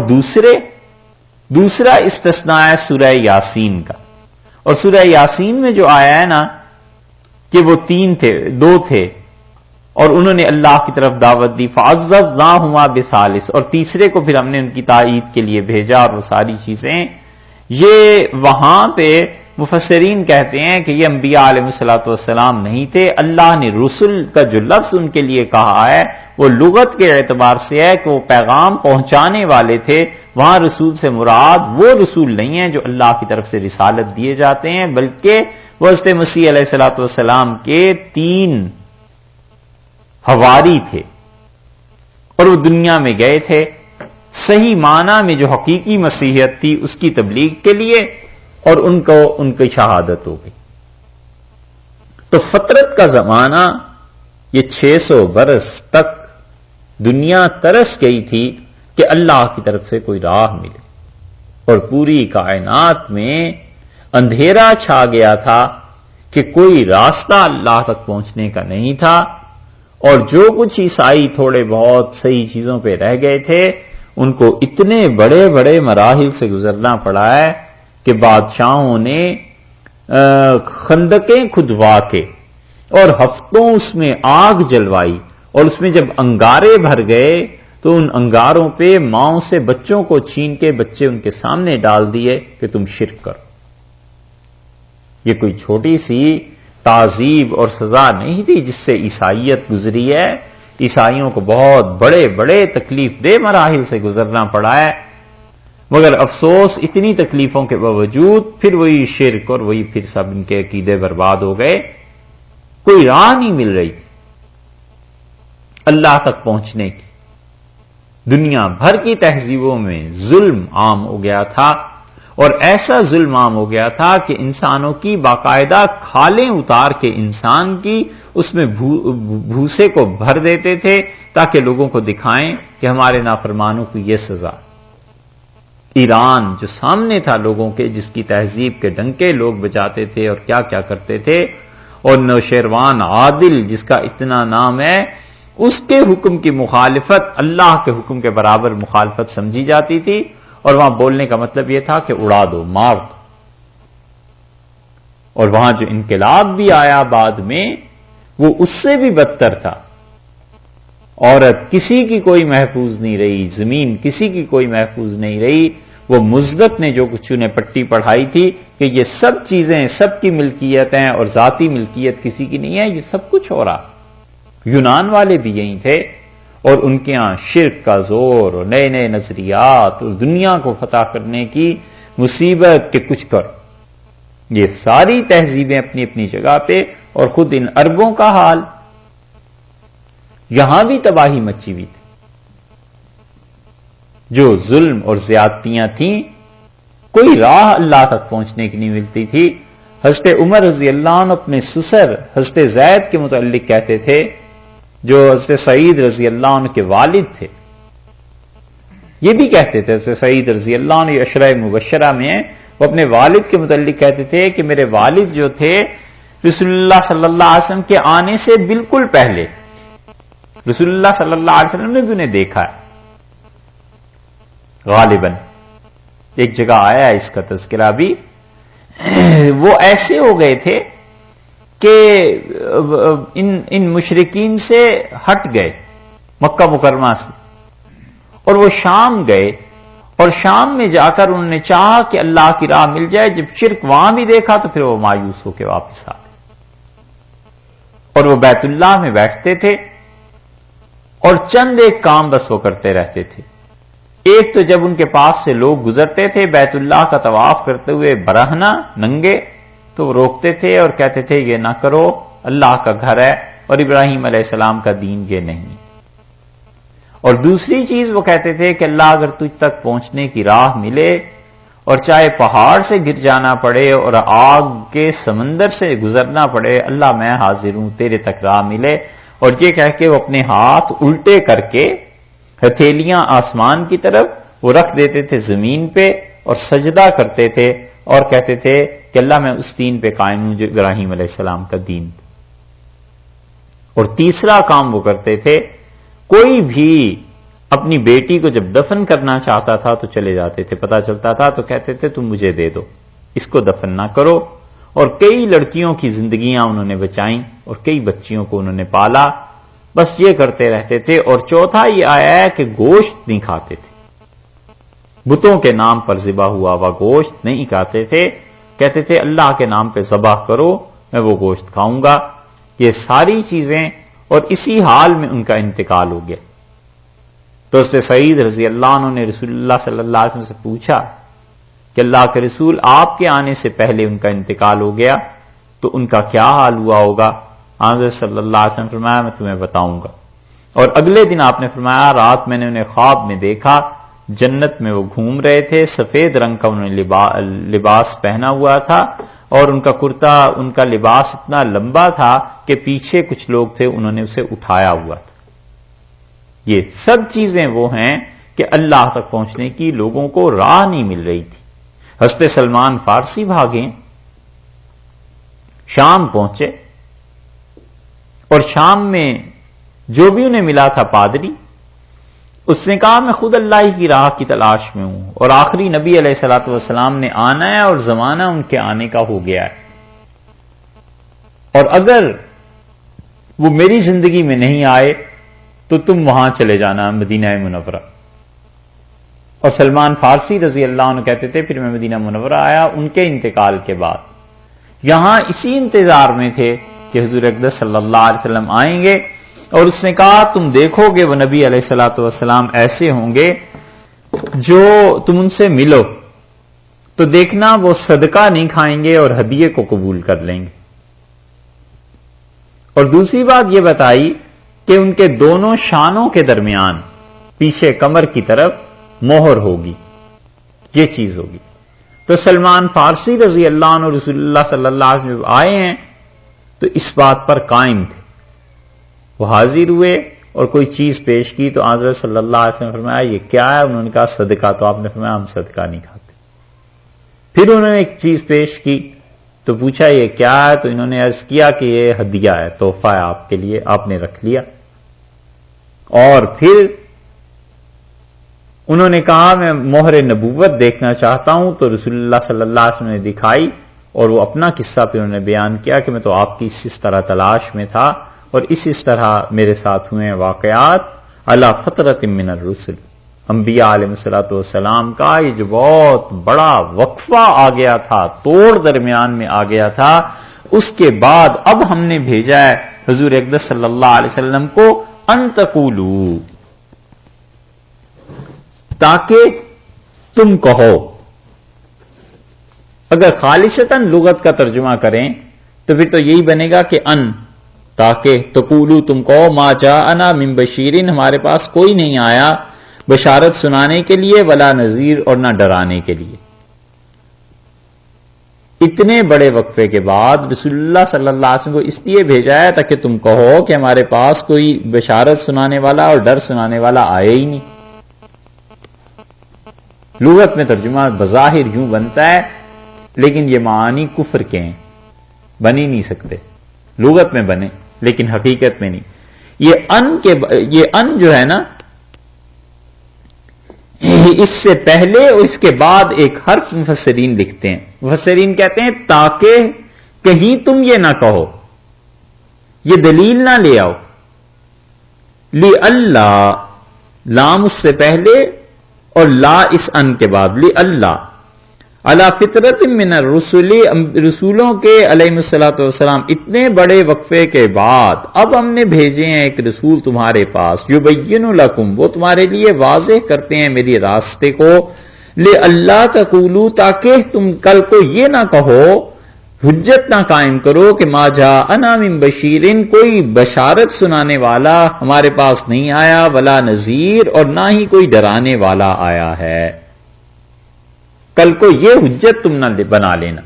دوسرا استثناء ہے سورہ یاسین کا. اور سورہ یاسین میں جو آیا ہے نا کہ وہ 2 تھے اور انہوں نے اللہ کی طرف دعوت دی، فَعَزَّزْنَاهُمَا بِثَالِثٍ، اور تیسرے کو پھر ہم نے ان کی تائید کے لیے بھیجا، اور وہ ساری چیزیں یہ وہاں پہ مفسرین کہتے ہیں کہ یہ انبیاء علیہ الصلوۃ والسلام نہیں تھے. اللہ نے رسل کا جو لفظ ان کے لیے کہا ہے وہ لغت کے اعتبار سے ہے کہ وہ پیغام پہنچانے والے تھے. وہاں رسول سے مراد وہ رسول نہیں ہیں جو اللہ کی طرف سے رسالت دیے جاتے ہیں، بلکہ وہ حضرت مسیح علیہ الصلوۃ والسلام کے 3 حواری تھے، اور وہ دنیا میں گئے تھے صحیح معنی میں جو حقیقی مسیحیت تھی اس کی تبلیغ کے لیے، اور ان کی شہادت ہو گئی. تو فطرت کا زمانہ یہ 600 برس تک دنیا ترس گئی تھی کہ اللہ کی طرف سے کوئی راہ ملے، اور پوری کائنات میں اندھیرا چھا گیا تھا کہ کوئی راستہ اللہ تک پہنچنے کا نہیں تھا. اور جو کچھ عیسائی تھوڑے بہت صحیح چیزوں پہ رہ گئے تھے، ان کو اتنے بڑے بڑے مراحل سے گزرنا پڑا ہے کہ بادشاہوں نے خندقیں کھدوا کے اور ہفتوں اس میں آگ جلوائی، اور اس میں جب انگارے بھر گئے تو ان انگاروں پہ ماؤں سے بچوں کو چھین کے بچے ان کے سامنے ڈال دیے کہ تم شرک کرو. یہ کوئی چھوٹی سی تعذیب اور سزا نہیں تھی جس سے عیسائیت گزری ہے. عیسائیوں کو بہت بڑے بڑے تکلیف دہ مراحل سے گزرنا پڑا ہے، مگر افسوس اتنی تکلیفوں کے باوجود پھر وہی شرک اور وہی پھر سب ان کے عقیدے برباد ہو گئے. کوئی راہ نہیں مل رہی تھی اللہ تک پہنچنے کی. دنیا بھر کی تہذیبوں میں ظلم عام ہو گیا تھا، اور ایسا ظلم عام ہو گیا تھا کہ انسانوں کی باقاعدہ کھالیں اتار کے انسان کی اس میں بھوسے کو بھر دیتے تھے تاکہ لوگوں کو دکھائیں کہ ہمارے نافرمانوں کو یہ سزا۔ ایران جو سامنے تھا لوگوں کے، جس کی تہذیب کے ڈنکے لوگ بجاتے تھے اور کیا کیا کرتے تھے، اور نوشیروان عادل جس کا اتنا نام ہے، اس کے حکم کی مخالفت اللہ کے حکم کے برابر مخالفت سمجھی جاتی تھی، اور وہاں بولنے کا مطلب یہ تھا کہ اڑا دو، مار دو۔ اور وہاں جو انقلاب بھی آیا بعد میں، وہ اس سے بھی بدتر تھا۔ عورت کسی کی کوئی محفوظ نہیں رہی، زمین کسی کی کوئی محفوظ نہیں رہی۔ وہ مثبت نے جو کچھ انہیں پٹی پڑھائی تھی کہ یہ سب چیزیں سب کی ملکیت ہیں اور ذاتی ملکیت کسی کی نہیں ہے، یہ سب کچھ ہو رہا۔ یونان والے بھی یہی تھے، اور ان کے ہاں شرک کا زور اور نئے نئے نظریات اور دنیا کو فتح کرنے کی مصیبت کے کچھ کر، یہ ساری تہذیبیں اپنی اپنی جگہ پہ، اور خود ان عربوں کا حال، یہاں بھی تباہی مچی ہوئی تھی۔ جو ظلم اور زیادتیاں تھیں، کوئی راہ اللہ تک پہنچنے کی نہیں ملتی تھی۔ حضرت عمر رضی اللہ عنہ اپنے سسر حضرت زید کے متعلق کہتے تھے، جو حضرت سعید رضی اللہ عنہ کے والد تھے، یہ بھی کہتے تھے، حضرت سعید رضی اللہ عنہ عشرہ مبشرہ میں ہیں، وہ اپنے والد کے متعلق کہتے تھے کہ میرے والد جو تھے رسول اللہ صلی اللہ علیہ وسلم کے آنے سے بالکل پہلے رسول اللہ صلی اللہ علیہ وسلم نے بھی انہیں دیکھا ہے، غالباً ایک جگہ آیا ہے اس کا تذکرہ بھی۔ وہ ایسے ہو گئے تھے کہ ان مشرکین سے ہٹ گئے مکہ مکرمہ سے، اور وہ شام گئے، اور شام میں جا کر انہوں نے چاہا کہ اللہ کی راہ مل جائے۔ جب شرک وہاں بھی دیکھا تو پھر وہ مایوس ہو کے واپس آ گئے، اور وہ بیت اللہ میں بیٹھتے تھے، اور چند ایک کام بس وہ کرتے رہتے تھے۔ ایک تو جب ان کے پاس سے لوگ گزرتے تھے بیت اللہ کا طواف کرتے ہوئے برہنہ ننگے، تو وہ روکتے تھے اور کہتے تھے یہ نہ کرو، اللہ کا گھر ہے اور ابراہیم علیہ السلام کا دین یہ نہیں۔ اور دوسری چیز وہ کہتے تھے کہ اللہ اگر تجھ تک پہنچنے کی راہ ملے، اور چاہے پہاڑ سے گر جانا پڑے اور آگ کے سمندر سے گزرنا پڑے، اللہ میں حاضر ہوں، تیرے تک راہ ملے۔ اور یہ کہہ کے وہ اپنے ہاتھ الٹے کر کے ہتھیلیاں آسمان کی طرف وہ رکھ دیتے تھے زمین پہ، اور سجدہ کرتے تھے اور کہتے تھے کہ اللہ میں اس دین پہ قائم ہوں جو ابراہیم علیہ السلام کا دین۔ اور تیسرا کام وہ کرتے تھے، کوئی بھی اپنی بیٹی کو جب دفن کرنا چاہتا تھا تو چلے جاتے تھے، پتہ چلتا تھا تو کہتے تھے تم مجھے دے دو، اس کو دفن نہ کرو۔ اور کئی لڑکیوں کی زندگیاں انہوں نے بچائیں، اور کئی بچیوں کو انہوں نے پالا، بس یہ کرتے رہتے تھے۔ اور چوتھا یہ آیا ہے کہ گوشت نہیں کھاتے تھے، بتوں کے نام پر ذبح ہوا ہوا گوشت نہیں کھاتے تھے، کہتے تھے اللہ کے نام پہ ذبح کرو، میں وہ گوشت کھاؤں گا۔ یہ ساری چیزیں، اور اسی حال میں ان کا انتقال ہو گیا۔ تو حضرت سعید رضی اللہ عنہ نے رسول اللہ صلی اللہ علیہ وسلم سے پوچھا کہ اللہ کے رسول، آپ کے آنے سے پہلے ان کا انتقال ہو گیا تو ان کا کیا حال ہوا ہوگا؟ حضرت صلی اللہ علیہ وسلم فرمایا میں تمہیں بتاؤں گا۔ اور اگلے دن آپ نے فرمایا رات میں نے انہیں خواب میں دیکھا، جنت میں وہ گھوم رہے تھے، سفید رنگ کا انہوں نے لباس پہنا ہوا تھا، اور ان کا کرتا، ان کا لباس اتنا لمبا تھا کہ پیچھے کچھ لوگ تھے انہوں نے اسے اٹھایا ہوا تھا۔ یہ سب چیزیں وہ ہیں کہ اللہ تک پہنچنے کی لوگوں کو راہ نہیں مل رہی تھی۔ حضرت سلمان فارسی بھاگے، شام پہنچے، اور شام میں جو بھی انہیں ملا تھا پادری، اس نے کہا میں خود اللہ کی راہ کی تلاش میں ہوں، اور آخری نبی علیہ الصلوۃ والسلام نے آنا ہے اور زمانہ ان کے آنے کا ہو گیا ہے، اور اگر وہ میری زندگی میں نہیں آئے تو تم وہاں چلے جانا مدینہ منورہ۔ اور سلمان فارسی رضی اللہ عنہ کہتے تھے پھر میں مدینہ منورہ آیا ان کے انتقال کے بعد، یہاں اسی انتظار میں تھے کہ حضور اقدس صلی اللہ علیہ وسلم آئیں گے، اور اس نے کہا تم دیکھو گے وہ نبی علیہ الصلوۃ والسلام ایسے ہوں گے جو تم ان سے ملو تو دیکھنا وہ صدقہ نہیں کھائیں گے اور ہدیے کو قبول کر لیں گے۔ اور دوسری بات یہ بتائی کہ ان کے دونوں شانوں کے درمیان پیچھے کمر کی طرف مہر ہوگی، یہ چیز ہوگی۔ تو سلمان فارسی رضی اللہ عنہ رسول اللہ صلی اللہ علیہ وسلم آئے ہیں تو اس بات پر قائم تھے، وہ حاضر ہوئے اور کوئی چیز پیش کی تو حضرت صلی اللہ علیہ وسلم نے فرمایا یہ کیا ہے؟ انہوں نے کہا صدقہ، تو آپ نے فرمایا ہم صدقہ نہیں کھاتے۔ پھر انہوں نے ایک چیز پیش کی تو پوچھا یہ کیا ہے؟ تو انہوں نے عرض کیا کہ یہ ہدیہ ہے، تحفہ ہے آپ کے لیے، آپ نے رکھ لیا۔ اور پھر انہوں نے کہا میں مہر نبوت دیکھنا چاہتا ہوں، تو رسول اللہ صلی اللہ علیہ وسلم نے دکھائی اور وہ اپنا قصہ پھر انہوں نے بیان کیا کہ میں تو آپ کی اس طرح تلاش میں تھا اور اس طرح میرے ساتھ ہوئے واقعات علی فترۃ من الرسل، انبیاء علیہ الصلوۃ والسلام کا یہ جو بہت بڑا وقفہ آ گیا تھا، توڑ درمیان میں آ گیا تھا، اس کے بعد اب ہم نے بھیجا ہے حضور اقدس صلی اللہ علیہ وسلم کو ان تقولوا، تاکہ تم کہو۔ اگر خالصتاً لغت کا ترجمہ کریں تو پھر تو یہی بنے گا کہ ان، تاکہ تقولوا تم کہو ما جاءنا من بشیرن، ہمارے پاس کوئی نہیں آیا بشارت سنانے کے لیے، ولا نذیر اور نہ ڈرانے کے لیے۔ اتنے بڑے وقفے کے بعد رسول اللہ صلی اللہ علیہ وسلم کو اس لیے بھیجا ہے تاکہ تم کہو کہ ہمارے پاس کوئی بشارت سنانے والا اور ڈر سنانے والا آئے ہی نہیں۔ لغت میں ترجمہ بظاہر یوں بنتا ہے، لیکن یہ معانی کفر کے ہیں، بن ہی نہیں سکتے، لغت میں بنے لیکن حقیقت میں نہیں۔ یہ ان جو ہے نا، اس سے پہلے اور اس کے بعد ایک حرف مفسرین لکھتے ہیں، مفسرین کہتے ہیں تاکہ کہیں تم یہ نہ کہو، یہ دلیل نہ لے آؤ، لی اللہ، لام اس سے پہلے اور لا اس ان کے بعد، لی اللہ علی فطرت من الرسل، رسولوں کے علیہ الصلوۃ والسلام اتنے بڑے وقفے کے بعد اب ہم نے بھیجے ہیں ایک رسول تمہارے پاس، یبین لکم، وہ تمہارے لیے واضح کرتے ہیں میری راستے کو، لئلا تقولوا، تاکہ تم کل کو یہ نہ کہو، حجت نہ قائم کرو کہ ما جاءنا من بشیرن، کوئی بشارت سنانے والا ہمارے پاس نہیں آیا، ولا نذیر اور نہ ہی کوئی ڈرانے والا آیا ہے۔ کل کو یہ حجت تم نہ بنا لینا،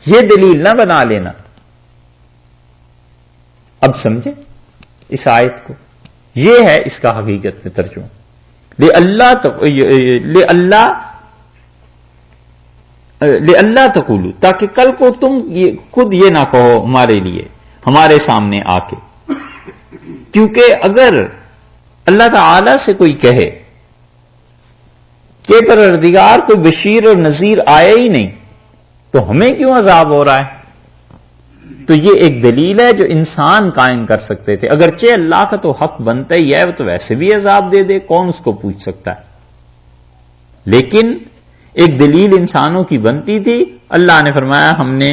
یہ دلیل نہ بنا لینا۔ اب سمجھے اس آیت کو، یہ ہے اس کا حقیقت میں ترجمہ، لِأَلَّا تَقُولُوا، تاکہ کل کو تم خود یہ نہ کہو ہمارے لیے، ہمارے سامنے آ کے، کیونکہ اگر اللہ تعالی سے کوئی کہے کہ پروردگار کوئی بشیر اور نذیر آئے ہی نہیں تو ہمیں کیوں عذاب ہو رہا ہے، تو یہ ایک دلیل ہے جو انسان قائم کر سکتے تھے، اگرچہ اللہ کا تو حق بنتا ہی ہے، وہ تو ویسے بھی عذاب دے دے، کون اس کو پوچھ سکتا ہے، لیکن ایک دلیل انسانوں کی بنتی تھی، اللہ نے فرمایا ہم نے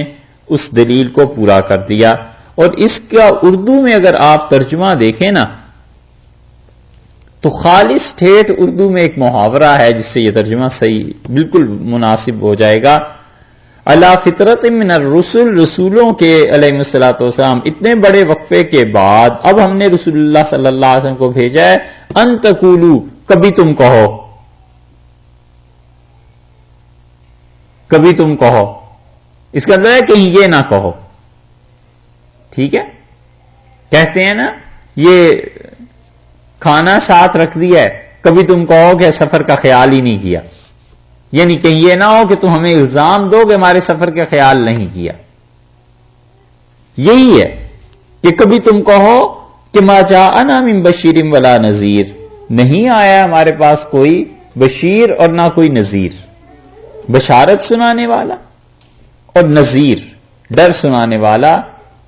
اس دلیل کو پورا کر دیا۔ اور اس کا اردو میں اگر آپ ترجمہ دیکھیں نا تو خالص ٹھیٹھ اردو میں ایک محاورہ ہے جس سے یہ ترجمہ صحیح بالکل مناسب ہو جائے گا، علی فطرت من الرسل، رسولوں کے علیہ الصلوۃ والسلام اتنے بڑے وقفے کے بعد اب ہم نے رسول اللہ صلی اللہ علیہ وسلم کو بھیجا ہے، ان تقولوا، کبھی تم کہو، کبھی تم کہو، اس کا مطلب ہے کہیں یہ نہ کہو، ٹھیک ہے؟ کہتے ہیں نا یہ کھانا ساتھ رکھ دیا ہے، کبھی تم کہو کہ سفر کا خیال ہی نہیں کیا، یعنی کہیں یہ نہ ہو کہ تم ہمیں الزام دو کہ ہمارے سفر کا خیال نہیں کیا۔ یہی ہے کہ کبھی تم کہو کہ ما جاءنا من بشیر ولا نذیر، نہیں آیا ہمارے پاس کوئی بشیر اور نہ کوئی نذیر، بشارت سنانے والا اور نذیر، ڈر سنانے والا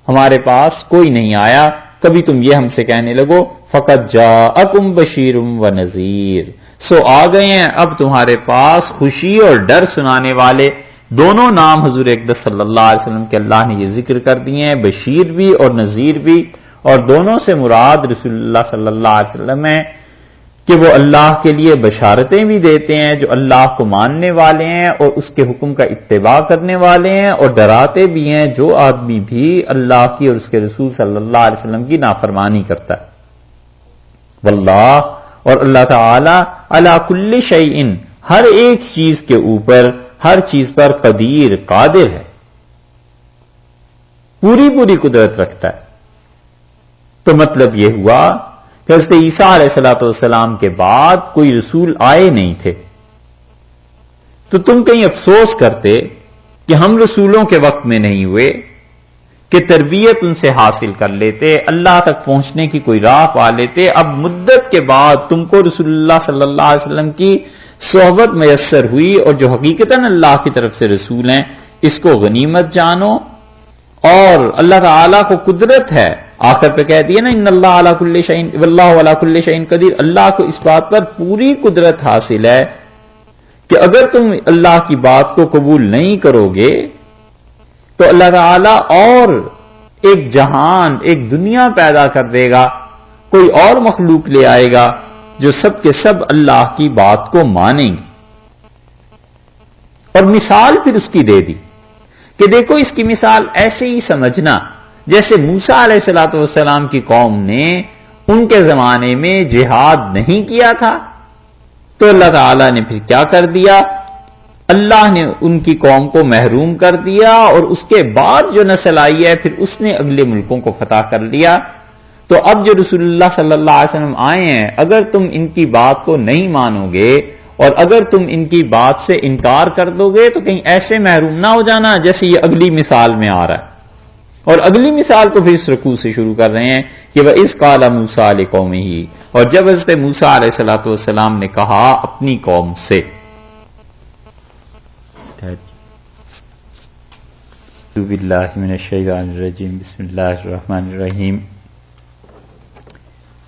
ہمارے پاس کوئی نہیں آیا، کبھی تم یہ ہم سے کہنے لگو فقط جاءکم بشیر و نذیر، سو آ گئے ہیں اب تمہارے پاس خوشی اور ڈر سنانے والے۔ دونوں نام حضور اقدس صلی اللہ علیہ وسلم کے اللہ نے یہ ذکر کر دیے ہیں، بشیر بھی اور نذیر بھی، اور دونوں سے مراد رسول اللہ صلی اللہ علیہ وسلم ہے کہ وہ اللہ کے لیے بشارتیں بھی دیتے ہیں جو اللہ کو ماننے والے ہیں اور اس کے حکم کا اتباع کرنے والے ہیں، اور ڈراتے بھی ہیں جو آدمی بھی اللہ کی اور اس کے رسول صلی اللہ علیہ وسلم کی نافرمانی کرتا ہے۔ واللہ، اور اللہ تعالی علی کل شیء ہر ایک چیز کے اوپر ہر چیز پر قدیر قادر ہے، پوری قدرت رکھتا ہے۔ تو مطلب یہ ہوا کہ حضرت عیسیٰ علیہ الصلوۃ والسلام کے بعد کوئی رسول آئے نہیں تھے، تو تم کہیں افسوس کرتے کہ ہم رسولوں کے وقت میں نہیں ہوئے، کہ تربیت ان سے حاصل کر لیتے، اللہ تک پہنچنے کی کوئی راہ پا لیتے۔ اب مدت کے بعد تم کو رسول اللہ صلی اللہ علیہ وسلم کی صحبت میسر ہوئی، اور جو حقیقتاً اللہ کی طرف سے رسول ہیں اس کو غنیمت جانو، اور اللہ تعالیٰ کو قدرت ہے، آخر پہ کہہ دیا نا ان اللہ علی کل شیء واللہ علی کل شیء قدیر، اللہ کو اس بات پر پوری قدرت حاصل ہے کہ اگر تم اللہ کی بات کو قبول نہیں کرو گے تو اللہ تعالیٰ اور ایک جہان، ایک دنیا پیدا کر دے گا، کوئی اور مخلوق لے آئے گا جو سب کے سب اللہ کی بات کو مانیں گے۔ اور مثال پھر اس کی دے دی کہ دیکھو اس کی مثال ایسے ہی سمجھنا جیسے موسیٰ علیہ الصلوۃ والسلام کی قوم نے ان کے زمانے میں جہاد نہیں کیا تھا، تو اللہ تعالیٰ نے پھر کیا کر دیا، اللہ نے ان کی قوم کو محروم کر دیا، اور اس کے بعد جو نسل آئی ہے پھر اس نے اگلے ملکوں کو فتح کر لیا۔ تو اب جو رسول اللہ صلی اللہ علیہ وسلم آئے ہیں، اگر تم ان کی بات کو نہیں مانو گے اور اگر تم ان کی بات سے انکار کر دو گے تو کہیں ایسے محروم نہ ہو جانا جیسے یہ اگلی مثال میں آ رہا ہے۔ اور اگلی مثال کو پھر اس رکوع سے شروع کر رہے ہیں کہ وَإِذْ قَالَ مُوسَىٰ لِقَوْمِهِ، اور جب حضرت موسیٰ علیہ الصلوۃ والسلام نے کہا اپنی قوم سے، اعوذ باللہ من الشیطان الرجیم بسم اللہ الرحمن الرحیم۔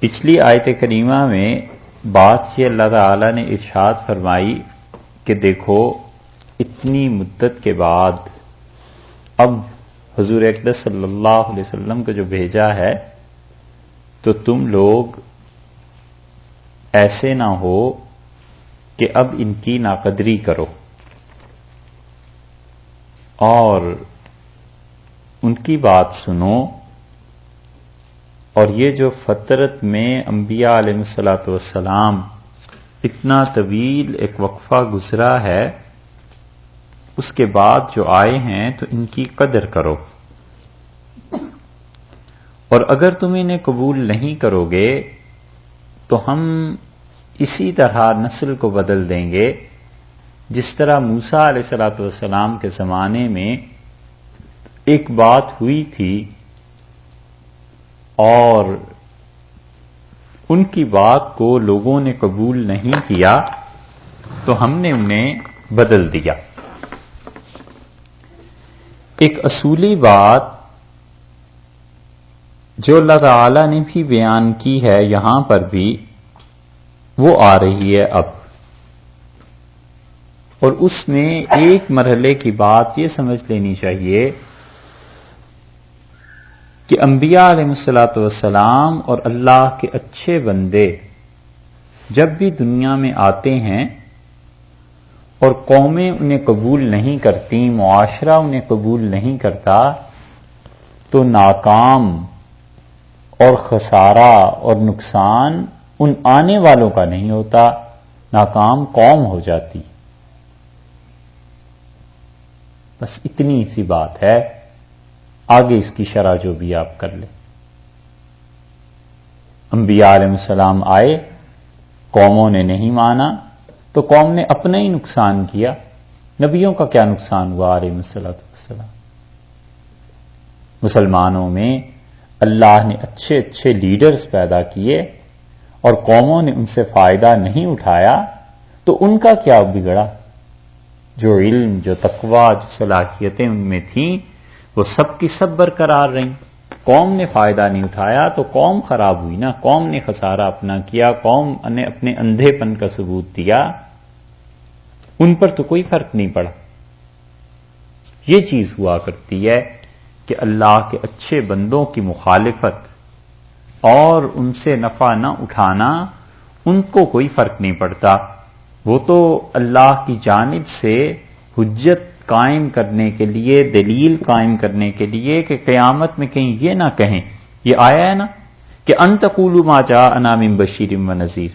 پچھلی آیت کریمہ میں بات یہ اللہ تعالی نے ارشاد فرمائی کہ دیکھو اتنی مدت کے بعد اب حضور اقدس صلی اللہ علیہ وسلم کو جو بھیجا ہے تو تم لوگ ایسے نہ ہو کہ اب ان کی ناقدری کرو اور ان کی بات سنو، اور یہ جو فترت میں انبیاء علیہ الصلوۃ والسلام اتنا طویل ایک وقفہ گزرا ہے، اس کے بعد جو آئے ہیں تو ان کی قدر کرو، اور اگر تم انہیں قبول نہیں کرو گے تو ہم اسی طرح نسل کو بدل دیں گے جس طرح موسیٰ علیہ الصلوۃ والسلام کے زمانے میں ایک بات ہوئی تھی اور ان کی بات کو لوگوں نے قبول نہیں کیا تو ہم نے انہیں بدل دیا۔ ایک اصولی بات جو اللہ تعالی نے بھی بیان کی ہے یہاں پر بھی وہ آ رہی ہے اب، اور اس میں ایک مرحلے کی بات یہ سمجھ لینی چاہیے کہ انبیاء علیہ الصلوۃ والسلام اور اللہ کے اچھے بندے جب بھی دنیا میں آتے ہیں اور قومیں انہیں قبول نہیں کرتی، معاشرہ انہیں قبول نہیں کرتا، تو ناکام اور خسارہ اور نقصان ان آنے والوں کا نہیں ہوتا، ناکام قوم ہو جاتی۔ بس اتنی سی بات ہے، آگے اس کی شرح جو بھی آپ کر لیں۔ انبیاء علیہ السلام آئے، قوموں نے نہیں مانا تو قوم نے اپنا ہی نقصان کیا، نبیوں کا کیا نقصان ہوا علیہ السلام؟ مسلمانوں میں اللہ نے اچھے اچھے لیڈرز پیدا کیے اور قوموں نے ان سے فائدہ نہیں اٹھایا تو ان کا کیا بگڑا؟ جو علم، جو تقویٰ، جو صلاحیتیں ان میں تھیں وہ سب کی سب برقرار رہیں۔ قوم نے فائدہ نہیں اٹھایا تو قوم خراب ہوئی نا، قوم نے خسارہ اپنا کیا، قوم نے اپنے اندھے پن کا ثبوت دیا، ان پر تو کوئی فرق نہیں پڑا۔ یہ چیز ہوا کرتی ہے کہ اللہ کے اچھے بندوں کی مخالفت اور ان سے نفع نہ اٹھانا ان کو کوئی فرق نہیں پڑتا، وہ تو اللہ کی جانب سے حجت قائم کرنے کے لیے، دلیل قائم کرنے کے لیے کہ قیامت میں کہیں یہ نہ کہیں، یہ آیا ہے نا کہ ان تقولوا ما جاءنا من بشیر و نذیر،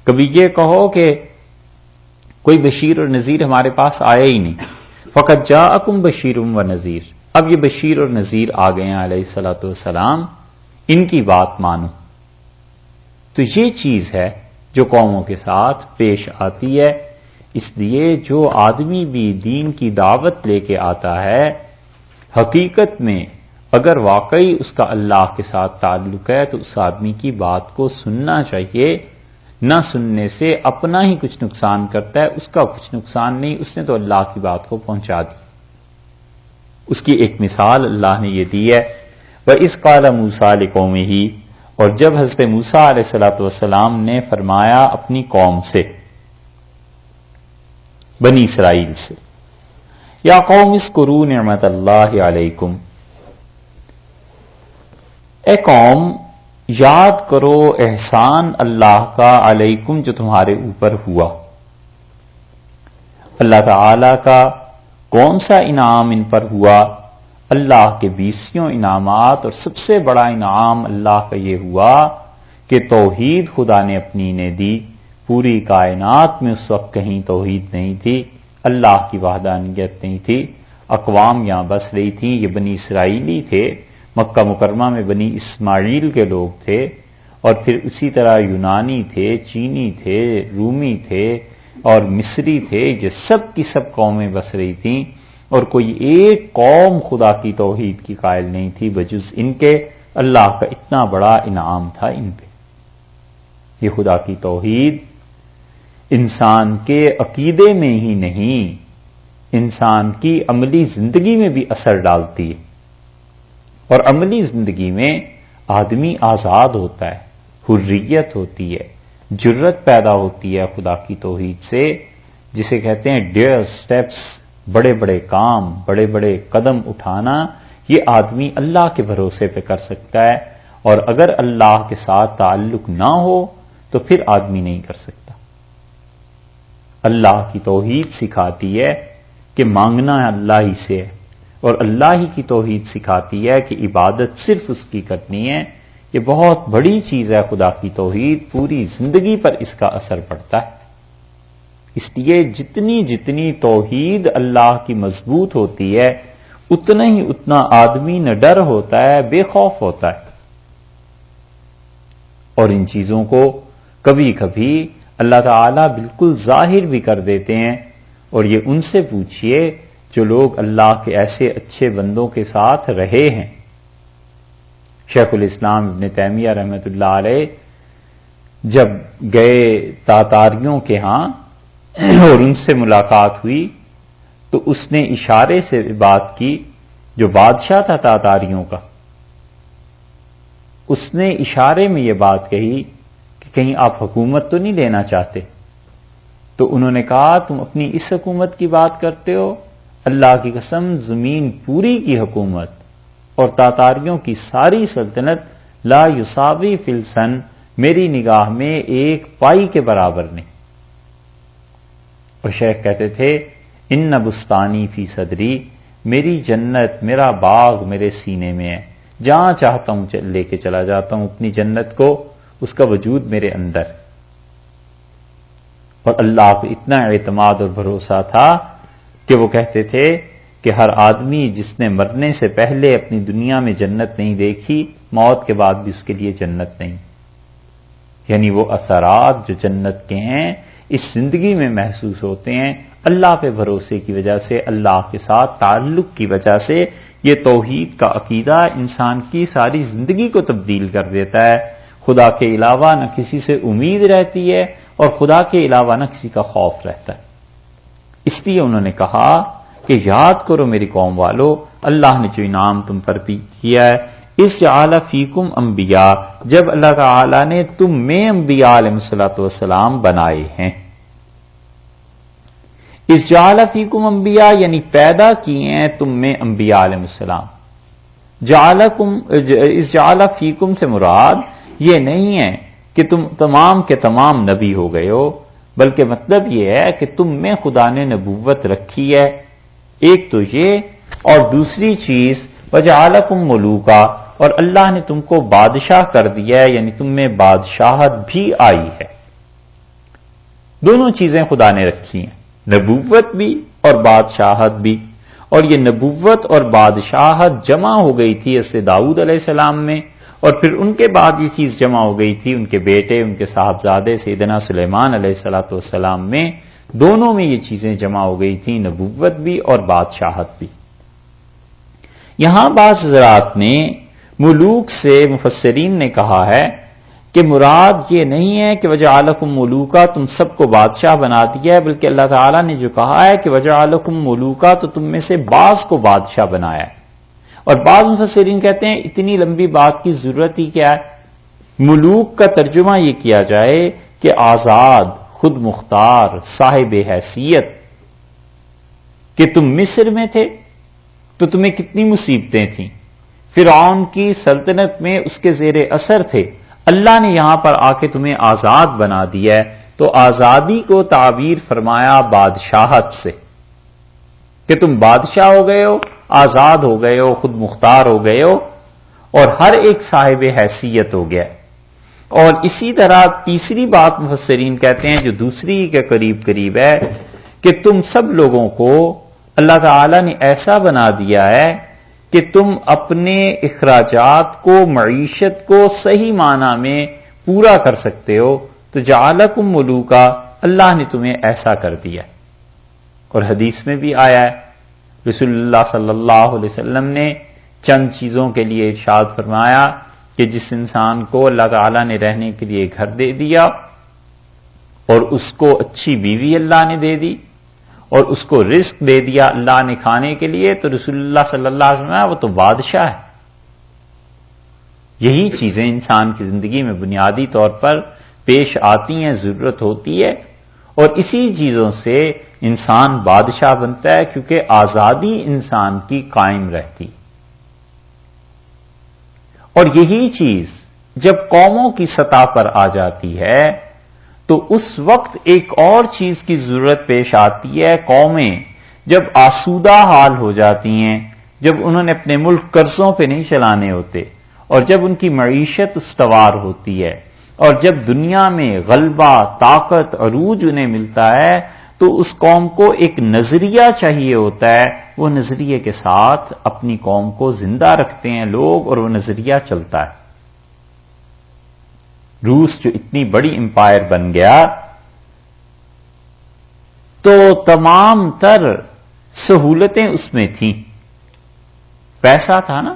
کبھی یہ کہو کہ کوئی بشیر اور نذیر ہمارے پاس آیا ہی نہیں، فقط جاءکم بشیر و نذیر، اب یہ بشیر اور نذیر آ گئے ہیں علیہ الصلوۃ والسلام، ان کی بات مانو۔ تو یہ چیز ہے جو قوموں کے ساتھ پیش آتی ہے۔ اس لیے جو آدمی بھی دین کی دعوت لے کے آتا ہے، حقیقت میں اگر واقعی اس کا اللہ کے ساتھ تعلق ہے تو اس آدمی کی بات کو سننا چاہیے، نہ سننے سے اپنا ہی کچھ نقصان کرتا ہے، اس کا کچھ نقصان نہیں، اس نے تو اللہ کی بات کو پہنچا دی۔ اس کی ایک مثال اللہ نے یہ دی ہے، وَإِذْ قَالَ مُوسَىٰ لِقَوْمِهِ، اور جب حضرت موسیٰ علیہ الصلوۃ والسلام نے فرمایا اپنی قوم سے، بنی اسرائیل سے، یا قوم اذکروا نعمت اللہ علیکم، اے قوم یاد کرو احسان اللہ کا علیکم جو تمہارے اوپر ہوا۔ اللہ تعالی کا کون سا انعام ان پر ہوا؟ اللہ کے 20 انعامات، اور سب سے بڑا انعام اللہ کا یہ ہوا کہ توحید خدا نے اپنی نے دی۔ پوری کائنات میں اس وقت کہیں توحید نہیں تھی، اللہ کی وحدانیت نہیں تھی، اقوام یہاں بس رہی تھیں، یہ بنی اسرائیلی تھے، مکہ مکرمہ میں بنی اسماعیل کے لوگ تھے، اور پھر اسی طرح یونانی تھے، چینی تھے، رومی تھے اور مصری تھے، یہ سب کی سب قومیں بس رہی تھیں، اور کوئی ایک قوم خدا کی توحید کی قائل نہیں تھی بجز ان کے۔ اللہ کا اتنا بڑا انعام تھا ان پہ۔ یہ خدا کی توحید انسان کے عقیدے میں ہی نہیں، انسان کی عملی زندگی میں بھی اثر ڈالتی ہے، اور عملی زندگی میں آدمی آزاد ہوتا ہے، حریت ہوتی ہے، جرت پیدا ہوتی ہے خدا کی توحید سے، جسے کہتے ہیں ڈیئر سٹیپس، بڑے بڑے کام، بڑے بڑے قدم اٹھانا، یہ آدمی اللہ کے بھروسے پہ کر سکتا ہے، اور اگر اللہ کے ساتھ تعلق نہ ہو تو پھر آدمی نہیں کر سکتا۔ اللہ کی توحید سکھاتی ہے کہ مانگنا اللہ ہی سے ہے، اور اللہ ہی کی توحید سکھاتی ہے کہ عبادت صرف اس کی کرنی ہے۔ یہ بہت بڑی چیز ہے خدا کی توحید، پوری زندگی پر اس کا اثر پڑتا ہے۔ اس لیے جتنی جتنی توحید اللہ کی مضبوط ہوتی ہے، اتنا ہی اتنا آدمی نہ ڈر ہوتا ہے، بے خوف ہوتا ہے، اور ان چیزوں کو کبھی کبھی اللہ تعالیٰ بالکل ظاہر بھی کر دیتے ہیں، اور یہ ان سے پوچھئے جو لوگ اللہ کے ایسے اچھے بندوں کے ساتھ رہے ہیں۔ شیخ الاسلام ابن تیمیہ رحمۃ اللہ علیہ جب گئے تاتاریوں کے ہاں اور ان سے ملاقات ہوئی تو اس نے اشارے سے بات کی، جو بادشاہ تھا تاتاریوں کا، اس نے اشارے میں یہ بات کہی کہ کہیں آپ حکومت تو نہیں لینا چاہتے؟ تو انہوں نے کہا تم اپنی اس حکومت کی بات کرتے ہو؟ اللہ کی قسم زمین پوری کی حکومت اور تاتاریوں کی ساری سلطنت لا یساوی فی السن، میری نگاہ میں ایک پائی کے برابر نہیں۔ اور شیخ کہتے تھے ان بستانی فی صدری، میری جنت، میرا باغ میرے سینے میں ہے، جہاں چاہتا ہوں لے کے چلا جاتا ہوں اپنی جنت کو، اس کا وجود میرے اندر۔ اور اللہ کو اتنا اعتماد اور بھروسہ تھا کہ وہ کہتے تھے کہ ہر آدمی جس نے مرنے سے پہلے اپنی دنیا میں جنت نہیں دیکھی، موت کے بعد بھی اس کے لیے جنت نہیں۔ یعنی وہ اثرات جو جنت کے ہیں اس زندگی میں محسوس ہوتے ہیں، اللہ پہ بھروسے کی وجہ سے، اللہ کے ساتھ تعلق کی وجہ سے۔ یہ توحید کا عقیدہ انسان کی ساری زندگی کو تبدیل کر دیتا ہے۔ خدا کے علاوہ نہ کسی سے امید رہتی ہے، اور خدا کے علاوہ نہ کسی کا خوف رہتا ہے۔ اس لیے انہوں نے کہا کہ یاد کرو میری قوم والو، اللہ نے جو انعام تم پر بھی کیا ہے، اس جعل فیکم انبیاء، جب اللہ تعالی نے تم میں انبیاء علیہ الصلوۃ والسلام بنائے ہیں۔ اس جعل فیکم انبیاء یعنی پیدا کیے ہیں تم میں انبیاء علیہ السلام۔ اس جعل فیکم سے مراد یہ نہیں ہے کہ تم تمام کے تمام نبی ہو گئے ہو، بلکہ مطلب یہ ہے کہ تم میں خدا نے نبوت رکھی ہے، ایک تو یہ، اور دوسری چیز وجعلکم ملوکا، اور اللہ نے تم کو بادشاہ کر دیا ہے، یعنی تم میں بادشاہت بھی آئی ہے۔ دونوں چیزیں خدا نے رکھی ہیں، نبوت بھی اور بادشاہت بھی. اور یہ نبوت اور بادشاہت جمع ہو گئی تھی حضرت داؤد علیہ السلام میں، اور پھر ان کے بعد یہ چیز جمع ہو گئی تھی ان کے بیٹے، ان کے صاحبزادے سیدنا سلیمان علیہ السلام میں. دونوں میں یہ چیزیں جمع ہو گئی تھیں، نبوت بھی اور بادشاہت بھی. یہاں بعض حضرات نے ملوک سے مفسرین نے کہا ہے کہ مراد یہ نہیں ہے کہ وجعلکم ملوکا تم سب کو بادشاہ بنا دیا ہے، بلکہ اللہ تعالیٰ نے جو کہا ہے کہ وجعلکم ملوکا تو تم میں سے بعض کو بادشاہ بنایا ہے. اور بعض مفسرین کہتے ہیں اتنی لمبی بات کی ضرورت ہی کیا ہے، ملوک کا ترجمہ یہ کیا جائے کہ آزاد، خود مختار، صاحب حیثیت. کہ تم مصر میں تھے تو تمہیں کتنی مصیبتیں تھیں، فرعون کی سلطنت میں اس کے زیر اثر تھے، اللہ نے یہاں پر آ کے تمہیں آزاد بنا دیا ہے. تو آزادی کو تعبیر فرمایا بادشاہت سے کہ تم بادشاہ ہو گئے ہو، آزاد ہو گئے ہو، خود مختار ہو گئے ہو، اور ہر ایک صاحب حیثیت ہو گیا. اور اسی طرح تیسری بات مفسرین کہتے ہیں جو دوسری کے قریب ہے کہ تم سب لوگوں کو اللہ تعالی نے ایسا بنا دیا ہے کہ تم اپنے اخراجات کو، معیشت کو صحیح معنی میں پورا کر سکتے ہو. تو جعلکم ملوکا، اللہ نے تمہیں ایسا کر دیا. اور حدیث میں بھی آیا ہے، رسول اللہ صلی اللہ علیہ وسلم نے چند چیزوں کے لیے ارشاد فرمایا کہ جس انسان کو اللہ تعالیٰ نے رہنے کے لیے گھر دے دیا اور اس کو اچھی بیوی اللہ نے دے دی اور اس کو رزق دے دیا اللہ نے کھانے کے لیے، تو رسول اللہ صلی اللہ علیہ وسلم وہ تو بادشاہ ہے. یہی چیزیں انسان کی زندگی میں بنیادی طور پر پیش آتی ہیں، ضرورت ہوتی ہے، اور اسی چیزوں سے انسان بادشاہ بنتا ہے کیونکہ آزادی انسان کی قائم رہتی. اور یہی چیز جب قوموں کی سطح پر آ جاتی ہے تو اس وقت ایک اور چیز کی ضرورت پیش آتی ہے. قومیں جب آسودہ حال ہو جاتی ہیں، جب انہوں نے اپنے ملک قرضوں پہ نہیں چلانے ہوتے، اور جب ان کی معیشت استوار ہوتی ہے، اور جب دنیا میں غلبہ، طاقت، عروج انہیں ملتا ہے، تو اس قوم کو ایک نظریہ چاہیے ہوتا ہے. وہ نظریے کے ساتھ اپنی قوم کو زندہ رکھتے ہیں لوگ، اور وہ نظریہ چلتا ہے. روس جو اتنی بڑی امپائر بن گیا تو تمام تر سہولتیں اس میں تھیں، پیسہ تھا نا،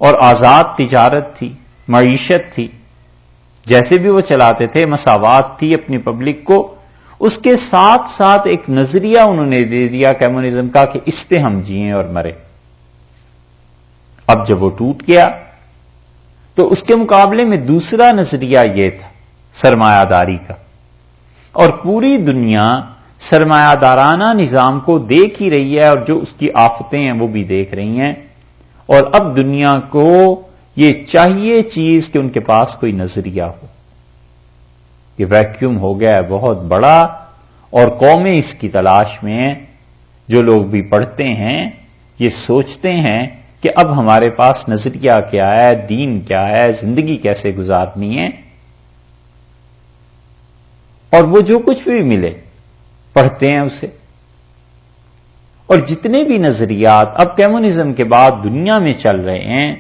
اور آزاد تجارت تھی، معیشت تھی، جیسے بھی وہ چلاتے تھے، مساوات تھی اپنی پبلک کو. اس کے ساتھ ساتھ ایک نظریہ انہوں نے دے دیا کمیونزم کا کہ اس پہ ہم جئیں اور مریں. اب جب وہ ٹوٹ گیا تو اس کے مقابلے میں دوسرا نظریہ یہ تھا سرمایہ داری کا، اور پوری دنیا سرمایہ دارانہ نظام کو دیکھ ہی رہی ہے، اور جو اس کی آفتیں ہیں وہ بھی دیکھ رہی ہیں. اور اب دنیا کو یہ چاہیے چیز کہ ان کے پاس کوئی نظریہ ہو. یہ ویکیوم ہو گیا ہے بہت بڑا، اور قومیں اس کی تلاش میں ہیں. جو لوگ بھی پڑھتے ہیں یہ سوچتے ہیں کہ اب ہمارے پاس نظریہ کیا ہے، دین کیا ہے، زندگی کیسے گزارنی ہے. اور وہ جو کچھ بھی ملے پڑھتے ہیں اسے. اور جتنے بھی نظریات اب کمیونزم کے بعد دنیا میں چل رہے ہیں،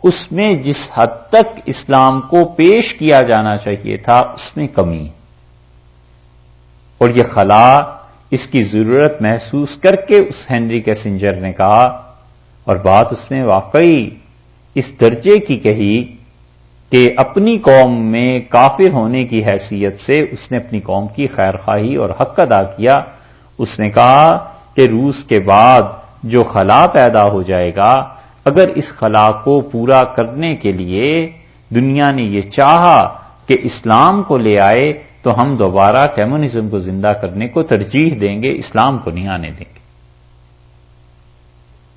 اس میں جس حد تک اسلام کو پیش کیا جانا چاہیے تھا اس میں کمی. اور یہ خلا، اس کی ضرورت محسوس کر کے اس ہنری کیسنجر نے کہا، اور بات اس نے واقعی اس درجے کی کہی کہ اپنی قوم میں کافر ہونے کی حیثیت سے اس نے اپنی قوم کی خیر خواہی اور حق ادا کیا. اس نے کہا کہ روس کے بعد جو خلا پیدا ہو جائے گا، اگر اس خلا کو پورا کرنے کے لیے دنیا نے یہ چاہا کہ اسلام کو لے آئے تو ہم دوبارہ کمیونزم کو زندہ کرنے کو ترجیح دیں گے، اسلام کو نہیں آنے دیں گے.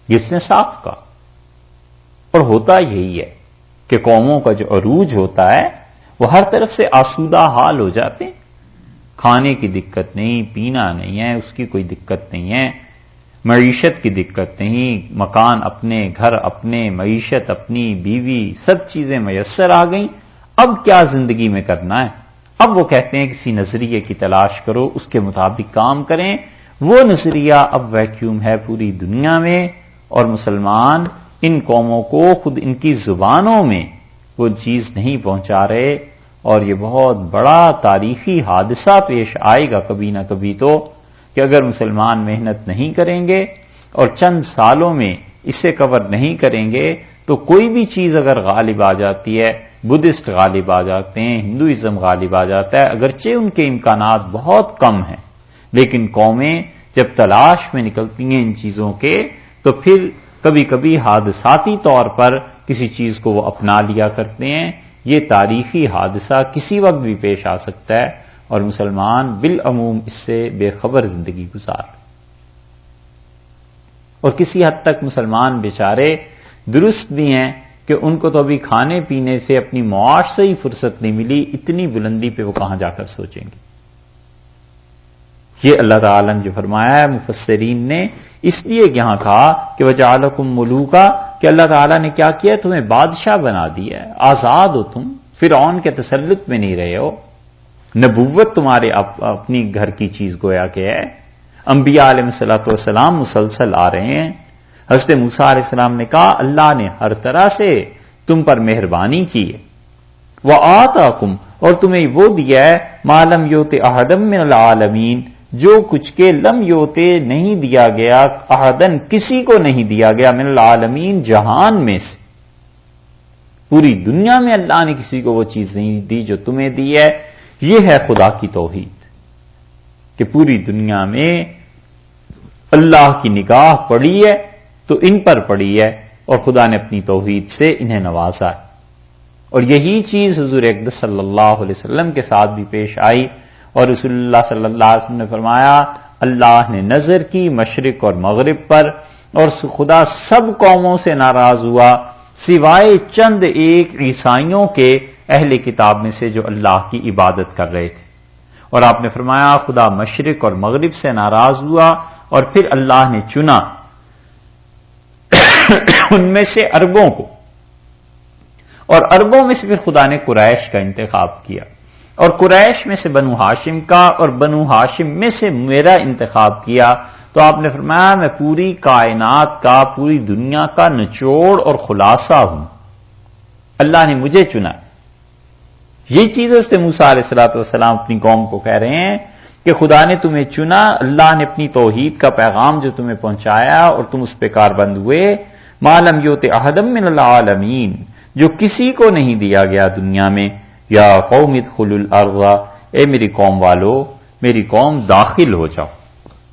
اس نے صاف کہا. اور ہوتا یہی ہے کہ قوموں کا جو عروج ہوتا ہے وہ ہر طرف سے آسودہ حال ہو جاتے ہیں. کھانے کی دقت نہیں، پینا نہیں ہے، اس کی کوئی دقت نہیں ہے، معیشت کی دقت نہیں، مکان اپنے، گھر اپنے، معیشت اپنی، بیوی، سب چیزیں میسر آ گئیں. اب کیا زندگی میں کرنا ہے؟ اب وہ کہتے ہیں کسی نظریے کی تلاش کرو، اس کے مطابق کام کریں۔ وہ نظریہ اب ویکیوم ہے پوری دنیا میں، اور مسلمان ان قوموں کو خود ان کی زبانوں میں وہ چیز نہیں پہنچا رہے، اور یہ بہت بڑا تاریخی حادثہ پیش آئے گا کبھی نہ کبھی تو، کہ اگر مسلمان محنت نہیں کریں گے اور چند سالوں میں اسے کور نہیں کریں گے تو کوئی بھی چیز اگر غالب آ جاتی ہے، بدھسٹ غالب آ جاتے ہیں، ہندوازم غالب آ جاتا ہے، اگرچہ ان کے امکانات بہت کم ہیں، لیکن قومیں جب تلاش میں نکلتی ہیں ان چیزوں کے تو پھر کبھی کبھی حادثاتی طور پر کسی چیز کو وہ اپنا لیا کرتے ہیں۔ یہ تاریخی حادثہ کسی وقت بھی پیش آ سکتا ہے، اور مسلمان بالعموم اس سے بے خبر زندگی گزار، اور کسی حد تک مسلمان بیچارے درست بھی ہیں کہ ان کو تو ابھی کھانے پینے سے اپنی معاش سے ہی فرصت نہیں ملی، اتنی بلندی پہ وہ کہاں جا کر سوچیں گے۔ یہ اللہ تعالیٰ نے جو فرمایا ہے مفسرین نے اس لیے یہاں کہا کہ وجعلکم ملوکا، کہ اللہ تعالیٰ نے کیا کیا، تمہیں بادشاہ بنا دیا ہے، آزاد ہو تم، فرعون کے تسلط میں نہیں رہے ہو، نبوت تمہارے اپنی گھر کی چیز گویا کہ ہے، انبیاء علیہ الصلوۃ والسلام مسلسل آ رہے ہیں۔ حضرت موسیٰ علیہ السلام نے کہا اللہ نے ہر طرح سے تم پر مہربانی کی ہے، وآتاکم، اور تمہیں وہ دیا ہے ما لم یؤت احدا من العالمین، جو کچھ کے لم یوتے نہیں دیا گیا، احدن کسی کو نہیں دیا گیا، من العالمین جہان میں سے، پوری دنیا میں اللہ نے کسی کو وہ چیز نہیں دی جو تمہیں دی ہے۔ یہ ہے خدا کی توحید، کہ پوری دنیا میں اللہ کی نگاہ پڑی ہے تو ان پر پڑی ہے، اور خدا نے اپنی توحید سے انہیں نوازا ہے۔ اور یہی چیز حضور اقدس صلی اللہ علیہ وسلم کے ساتھ بھی پیش آئی، اور رسول اللہ صلی اللہ علیہ وسلم نے فرمایا اللہ نے نظر کی مشرق اور مغرب پر، اور خدا سب قوموں سے ناراض ہوا سوائے چند ایک عیسائیوں کے اہل کتاب میں سے جو اللہ کی عبادت کر رہے تھے، اور آپ نے فرمایا خدا مشرق اور مغرب سے ناراض ہوا، اور پھر اللہ نے چنا ان میں سے عربوں کو، اور عربوں میں سے پھر خدا نے قریش کا انتخاب کیا، اور قریش میں سے بنو ہاشم کا، اور بنو ہاشم میں سے میرا انتخاب کیا۔ تو آپ نے فرمایا میں پوری کائنات کا، پوری دنیا کا نچوڑ اور خلاصہ ہوں، اللہ نے مجھے چنا۔ یہ چیز حضرت موسیٰ علیہ السلام اپنی قوم کو کہہ رہے ہیں کہ خدا نے تمہیں چنا، اللہ نے اپنی توحید کا پیغام جو تمہیں پہنچایا اور تم اس پہ کاربند ہوئے، ما لم یؤت احدا من العالمین، جو کسی کو نہیں دیا گیا دنیا میں۔ یا قوم ادخلوا الارض، اے میری قوم والو، میری قوم داخل ہو جاؤ۔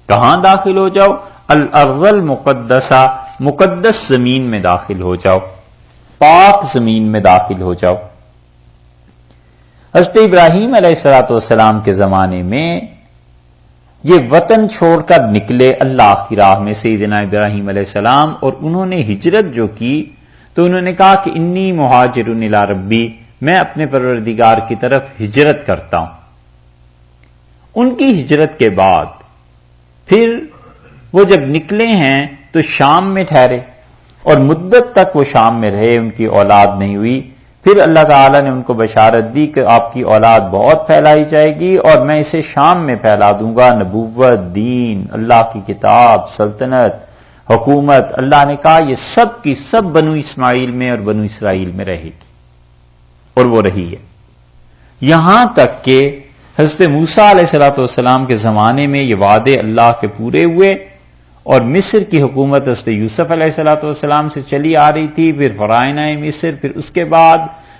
کہاں داخل ہو جاؤ؟ الارض المقدسہ، مقدس زمین میں داخل ہو جاؤ، پاک زمین میں داخل ہو جاؤ۔ حضرت ابراہیم علیہ السلام کے زمانے میں یہ وطن چھوڑ کر نکلے اللہ کی راہ میں سیدنا ابراہیم علیہ السلام، اور انہوں نے ہجرت جو کی تو انہوں نے کہا کہ انی مہاجر الی ربی، میں اپنے پروردگار کی طرف ہجرت کرتا ہوں۔ ان کی ہجرت کے بعد پھر وہ جب نکلے ہیں تو شام میں ٹھہرے، اور مدت تک وہ شام میں رہے، ان کی اولاد نہیں ہوئی۔ پھر اللہ تعالیٰ نے ان کو بشارت دی کہ آپ کی اولاد بہت پھیلائی جائے گی، اور میں اسے شام میں پھیلا دوں گا، نبوت، دین، اللہ کی کتاب، سلطنت، حکومت۔ اللہ نے کہا یہ سب کی سب بنو اسماعیل میں اور بنو اسرائیل میں رہے گی، اور وہ رہی ہے، یہاں تک کہ حضرت موسیٰ علیہ السلام کے زمانے میں یہ وعدے اللہ کے پورے ہوئے، اور مصر کی حکومت حضرت یوسف علیہ السلام سے چلی آ رہی تھی، پھر فرعونہ مصر، پھر اس کے بعد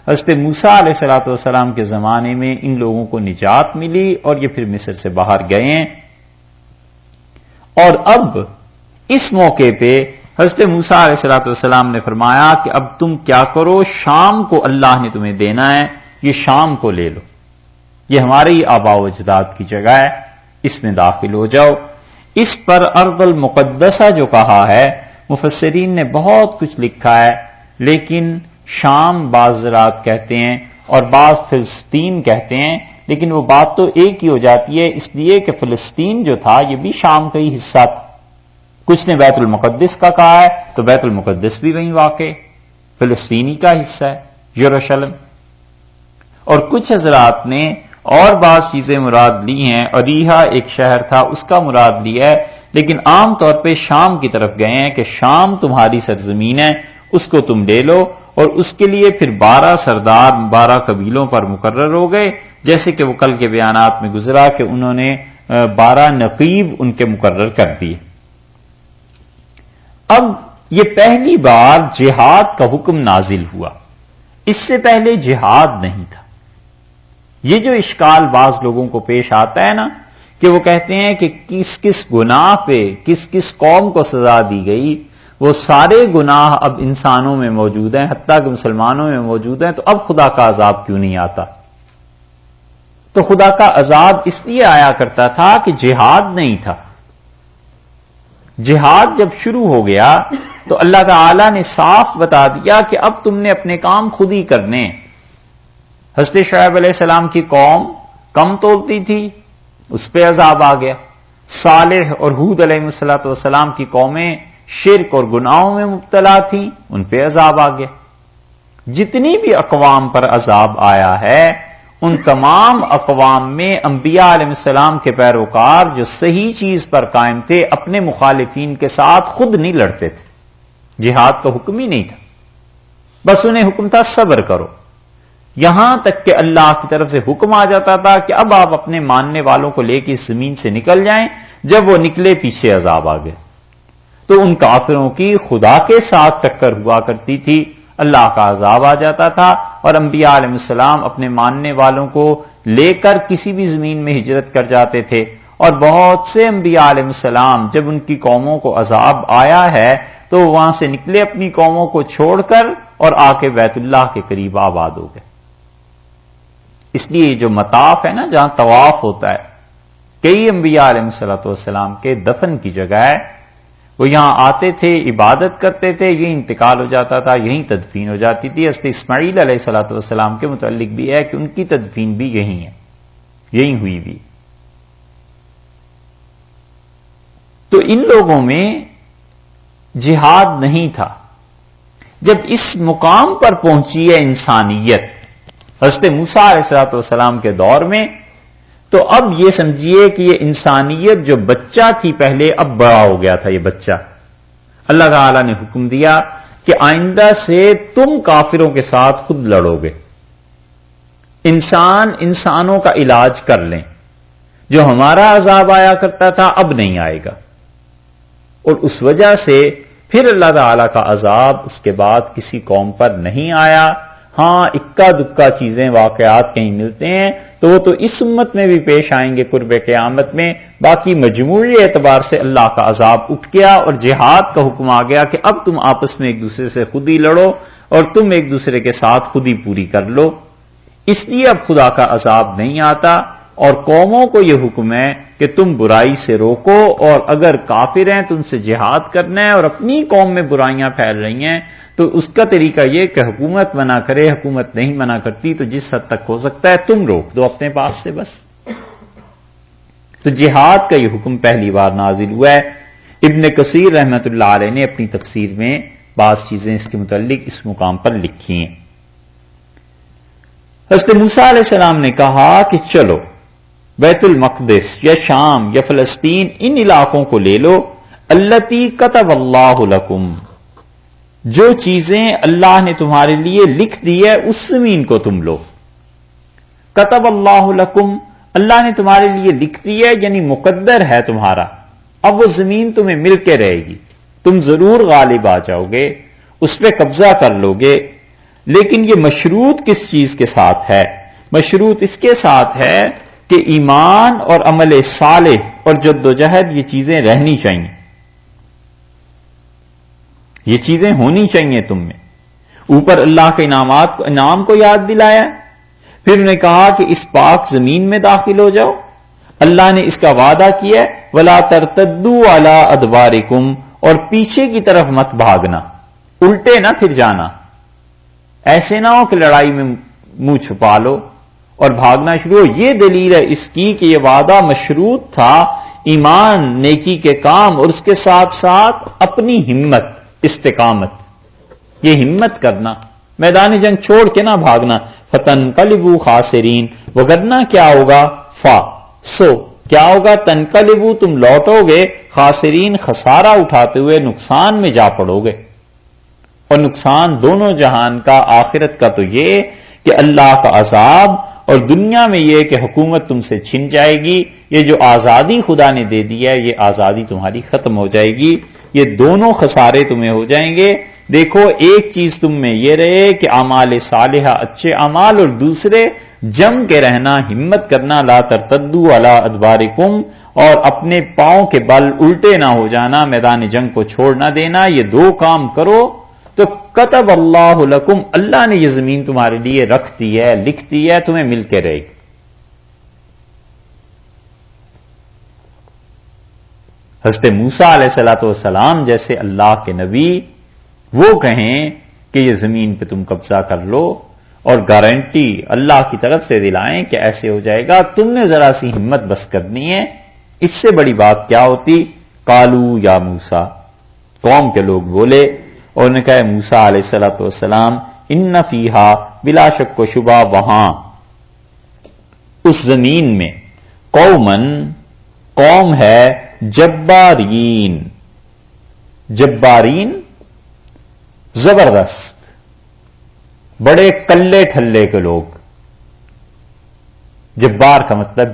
حضرت موسیٰ علیہ السلام کے زمانے میں ان لوگوں کو نجات ملی، اور یہ پھر مصر سے باہر گئے ہیں۔ اور اب اس موقع پہ حضرت موسیٰ علیہ السلام نے فرمایا کہ اب تم کیا کرو، شام کو اللہ نے تمہیں دینا ہے، یہ شام کو لے لو، یہ ہمارے ہی آباء و اجداد کی جگہ ہے، اس میں داخل ہو جاؤ۔ اس پر ارض المقدسہ جو کہا ہے مفسرین نے بہت کچھ لکھا ہے، لیکن شام بعض رات کہتے ہیں اور بعض فلسطین کہتے ہیں، لیکن وہ بات تو ایک ہی ہو جاتی ہے، اس لیے کہ فلسطین جو تھا یہ بھی شام کا ہی حصہ تھا۔ کچھ نے بیت المقدس کا کہا ہے تو بیت المقدس بھی وہیں واقع فلسطینی کا حصہ ہے، یروشلم۔ اور کچھ حضرات نے اور بعض چیزیں مراد لی ہیں، اریحا ایک شہر تھا اس کا مراد لیا ہے، لیکن عام طور پہ شام کی طرف گئے ہیں کہ شام تمہاری سرزمین ہے، اس کو تم لے لو، اور اس کے لیے پھر 12 سردار 12 قبیلوں پر مقرر ہو گئے، جیسے کہ وہ کل کے بیانات میں گزرا کہ انہوں نے 12 نقیب ان کے مقرر کر دیے۔ اب یہ پہلی بار جہاد کا حکم نازل ہوا، اس سے پہلے جہاد نہیں تھا۔ یہ جو اشکال بعض لوگوں کو پیش آتا ہے نا کہ وہ کہتے ہیں کہ کس کس گناہ پہ کس کس قوم کو سزا دی گئی، وہ سارے گناہ اب انسانوں میں موجود ہیں، حتیٰ کہ مسلمانوں میں موجود ہیں، تو اب خدا کا عذاب کیوں نہیں آتا؟ تو خدا کا عذاب اس لیے آیا کرتا تھا کہ جہاد نہیں تھا۔ جہاد جب شروع ہو گیا تو اللہ تعالی نے صاف بتا دیا کہ اب تم نے اپنے کام خود ہی کرنے۔ حضرت شعیب علیہ السلام کی قوم کم تولتی تھی، اس پہ عذاب آ گیا۔ صالح اور ہود علیہ السلام کی قومیں شرک اور گناہوں میں مبتلا تھیں، ان پہ عذاب آ گیا۔ جتنی بھی اقوام پر عذاب آیا ہے ان تمام اقوام میں انبیاء علیہ السلام کے پیروکار جو صحیح چیز پر قائم تھے اپنے مخالفین کے ساتھ خود نہیں لڑتے تھے، جہاد کا حکم ہی نہیں تھا، بس انہیں حکم تھا صبر کرو۔ یہاں تک کہ اللہ کی طرف سے حکم آ جاتا تھا کہ اب آپ اپنے ماننے والوں کو لے کے اس زمین سے نکل جائیں، جب وہ نکلے پیچھے عذاب آ گئے۔ تو ان کافروں کی خدا کے ساتھ ٹکر ہوا کرتی تھی، اللہ کا عذاب آ جاتا تھا، اور انبیاء علیہ السلام اپنے ماننے والوں کو لے کر کسی بھی زمین میں ہجرت کر جاتے تھے، اور بہت سے انبیاء علیہ السلام جب ان کی قوموں کو عذاب آیا ہے تو وہاں سے نکلے اپنی قوموں کو چھوڑ کر اور آ کے بیت اللہ کے قریب آباد ہو گئے۔ اس لیے جو مطاف ہے نا جہاں طواف ہوتا ہے، کئی انبیاء علیہ السلام کے دفن کی جگہ ہے، وہ یہاں آتے تھے، عبادت کرتے تھے، یہی انتقال ہو جاتا تھا، یہیں تدفین ہو جاتی تھی۔ حضرت اسماعیل علیہ السلام کے متعلق بھی ہے کہ ان کی تدفین بھی یہیں ہے، یہیں ہوئی بھی۔ تو ان لوگوں میں جہاد نہیں تھا۔ جب اس مقام پر پہنچی ہے انسانیت حضرت موسیٰ علیہ السلام کے دور میں، تو اب یہ سمجھیے کہ یہ انسانیت جو بچہ تھی پہلے اب بڑا ہو گیا تھا۔ یہ بچہ اللہ تعالی نے حکم دیا کہ آئندہ سے تم کافروں کے ساتھ خود لڑو گے، انسان انسانوں کا علاج کر لیں، جو ہمارا عذاب آیا کرتا تھا اب نہیں آئے گا۔ اور اس وجہ سے پھر اللہ تعالی کا عذاب اس کے بعد کسی قوم پر نہیں آیا۔ ہاں اکا دکا چیزیں واقعات کہیں ملتے ہیں تو وہ تو اس امت میں بھی پیش آئیں گے قرب قیامت میں، باقی مجموعی اعتبار سے اللہ کا عذاب اٹھ گیا اور جہاد کا حکم آ گیا کہ اب تم آپس میں ایک دوسرے سے خود ہی لڑو اور تم ایک دوسرے کے ساتھ خود ہی پوری کر لو۔ اس لیے اب خدا کا عذاب نہیں آتا، اور قوموں کو یہ حکم ہے کہ تم برائی سے روکو، اور اگر کافر ہیں تو ان سے جہاد کرنا ہے، اور اپنی قوم میں برائیاں پھیل رہی ہیں تو اس کا طریقہ یہ کہ حکومت منع کرے، حکومت نہیں منع کرتی تو جس حد تک ہو سکتا ہے تم روک دو اپنے پاس سے بس۔ تو جہاد کا یہ حکم پہلی بار نازل ہوا ہے۔ ابن کثیر رحمت اللہ علیہ نے اپنی تفسیر میں بعض چیزیں اس کے متعلق اس مقام پر لکھی ہیں۔ حضرت موسیٰ علیہ السلام نے کہا کہ چلو بیت المقدس یا شام یا فلسطین ان علاقوں کو لے لو، التی کتب اللہ لکم، جو چیزیں اللہ نے تمہارے لیے لکھ دی ہے اس زمین کو تم لو۔ کتب اللہ لکم، اللہ نے تمہارے لیے لکھ دی ہے یعنی مقدر ہے تمہارا، اب وہ زمین تمہیں مل کے رہے گی، تم ضرور غالب آ جاؤ گے، اس پہ قبضہ کر لو گے۔ لیکن یہ مشروط کس چیز کے ساتھ ہے؟ مشروط اس کے ساتھ ہے کہ ایمان اور عمل صالح اور جد و جہد یہ چیزیں رہنی چاہیے، یہ چیزیں ہونی چاہیے تم میں۔ اوپر اللہ کے انعام کو یاد دلایا، پھر انہیں کہا کہ اس پاک زمین میں داخل ہو جاؤ، اللہ نے اس کا وعدہ کیا وَلَا تَرْتَدُّوا عَلَىٰ أَدْبَارِكُمْ، اور پیچھے کی طرف مت بھاگنا، الٹے نہ پھر جانا، ایسے نہ ہو کہ لڑائی میں منہ چھپا لو اور بھاگنا شروع ہو۔ یہ دلیل ہے اس کی کہ یہ وعدہ مشروط تھا ایمان، نیکی کے کام، اور اس کے ساتھ ساتھ اپنی ہمت، استقامت، یہ ہمت کرنا، میدان جنگ چھوڑ کے نہ بھاگنا. فتنقلبوا خاسرین، وگرنہ کیا ہوگا؟ سو کیا ہوگا؟ تنقلبوا، تم لوٹو گے، خاسرین، خسارہ اٹھاتے ہوئے نقصان میں جا پڑو گے. اور نقصان دونوں جہان کا، آخرت کا تو یہ کہ اللہ کا عذاب، اور دنیا میں یہ کہ حکومت تم سے چھن جائے گی. یہ جو آزادی خدا نے دے دی ہے، یہ آزادی تمہاری ختم ہو جائے گی. یہ دونوں خسارے تمہیں ہو جائیں گے. دیکھو، ایک چیز تم میں یہ رہے کہ اعمال صالحہ، اچھے اعمال، اور دوسرے جم کے رہنا، ہمت کرنا، لا ترتدوا علی ادبارکم، اور اپنے پاؤں کے بل الٹے نہ ہو جانا، میدان جنگ کو چھوڑ نہ دینا. یہ دو کام کرو تو کتب اللہ لکم، اللہ نے یہ زمین تمہارے لیے رکھ دی ہے، لکھ دی ہے، تمہیں مل کے رہے گی. حضرت موسیٰ علیہ السلام جیسے اللہ کے نبی وہ کہیں کہ یہ زمین پہ تم قبضہ کر لو، اور گارنٹی اللہ کی طرف سے دلائیں کہ ایسے ہو جائے گا، تم نے ذرا سی ہمت بس کرنی ہے. اس سے بڑی بات کیا ہوتی؟ قالوا یا موسیٰ، قوم کے لوگ بولے اور انہوں نے کہا موسیٰ علیہ السلام، ان فیہا، بلا شک و شبہ وہاں اس زمین میں، قوم ہے، جبارین، زبردست، بڑے کلے ٹھلے کے لوگ. جبار کا مطلب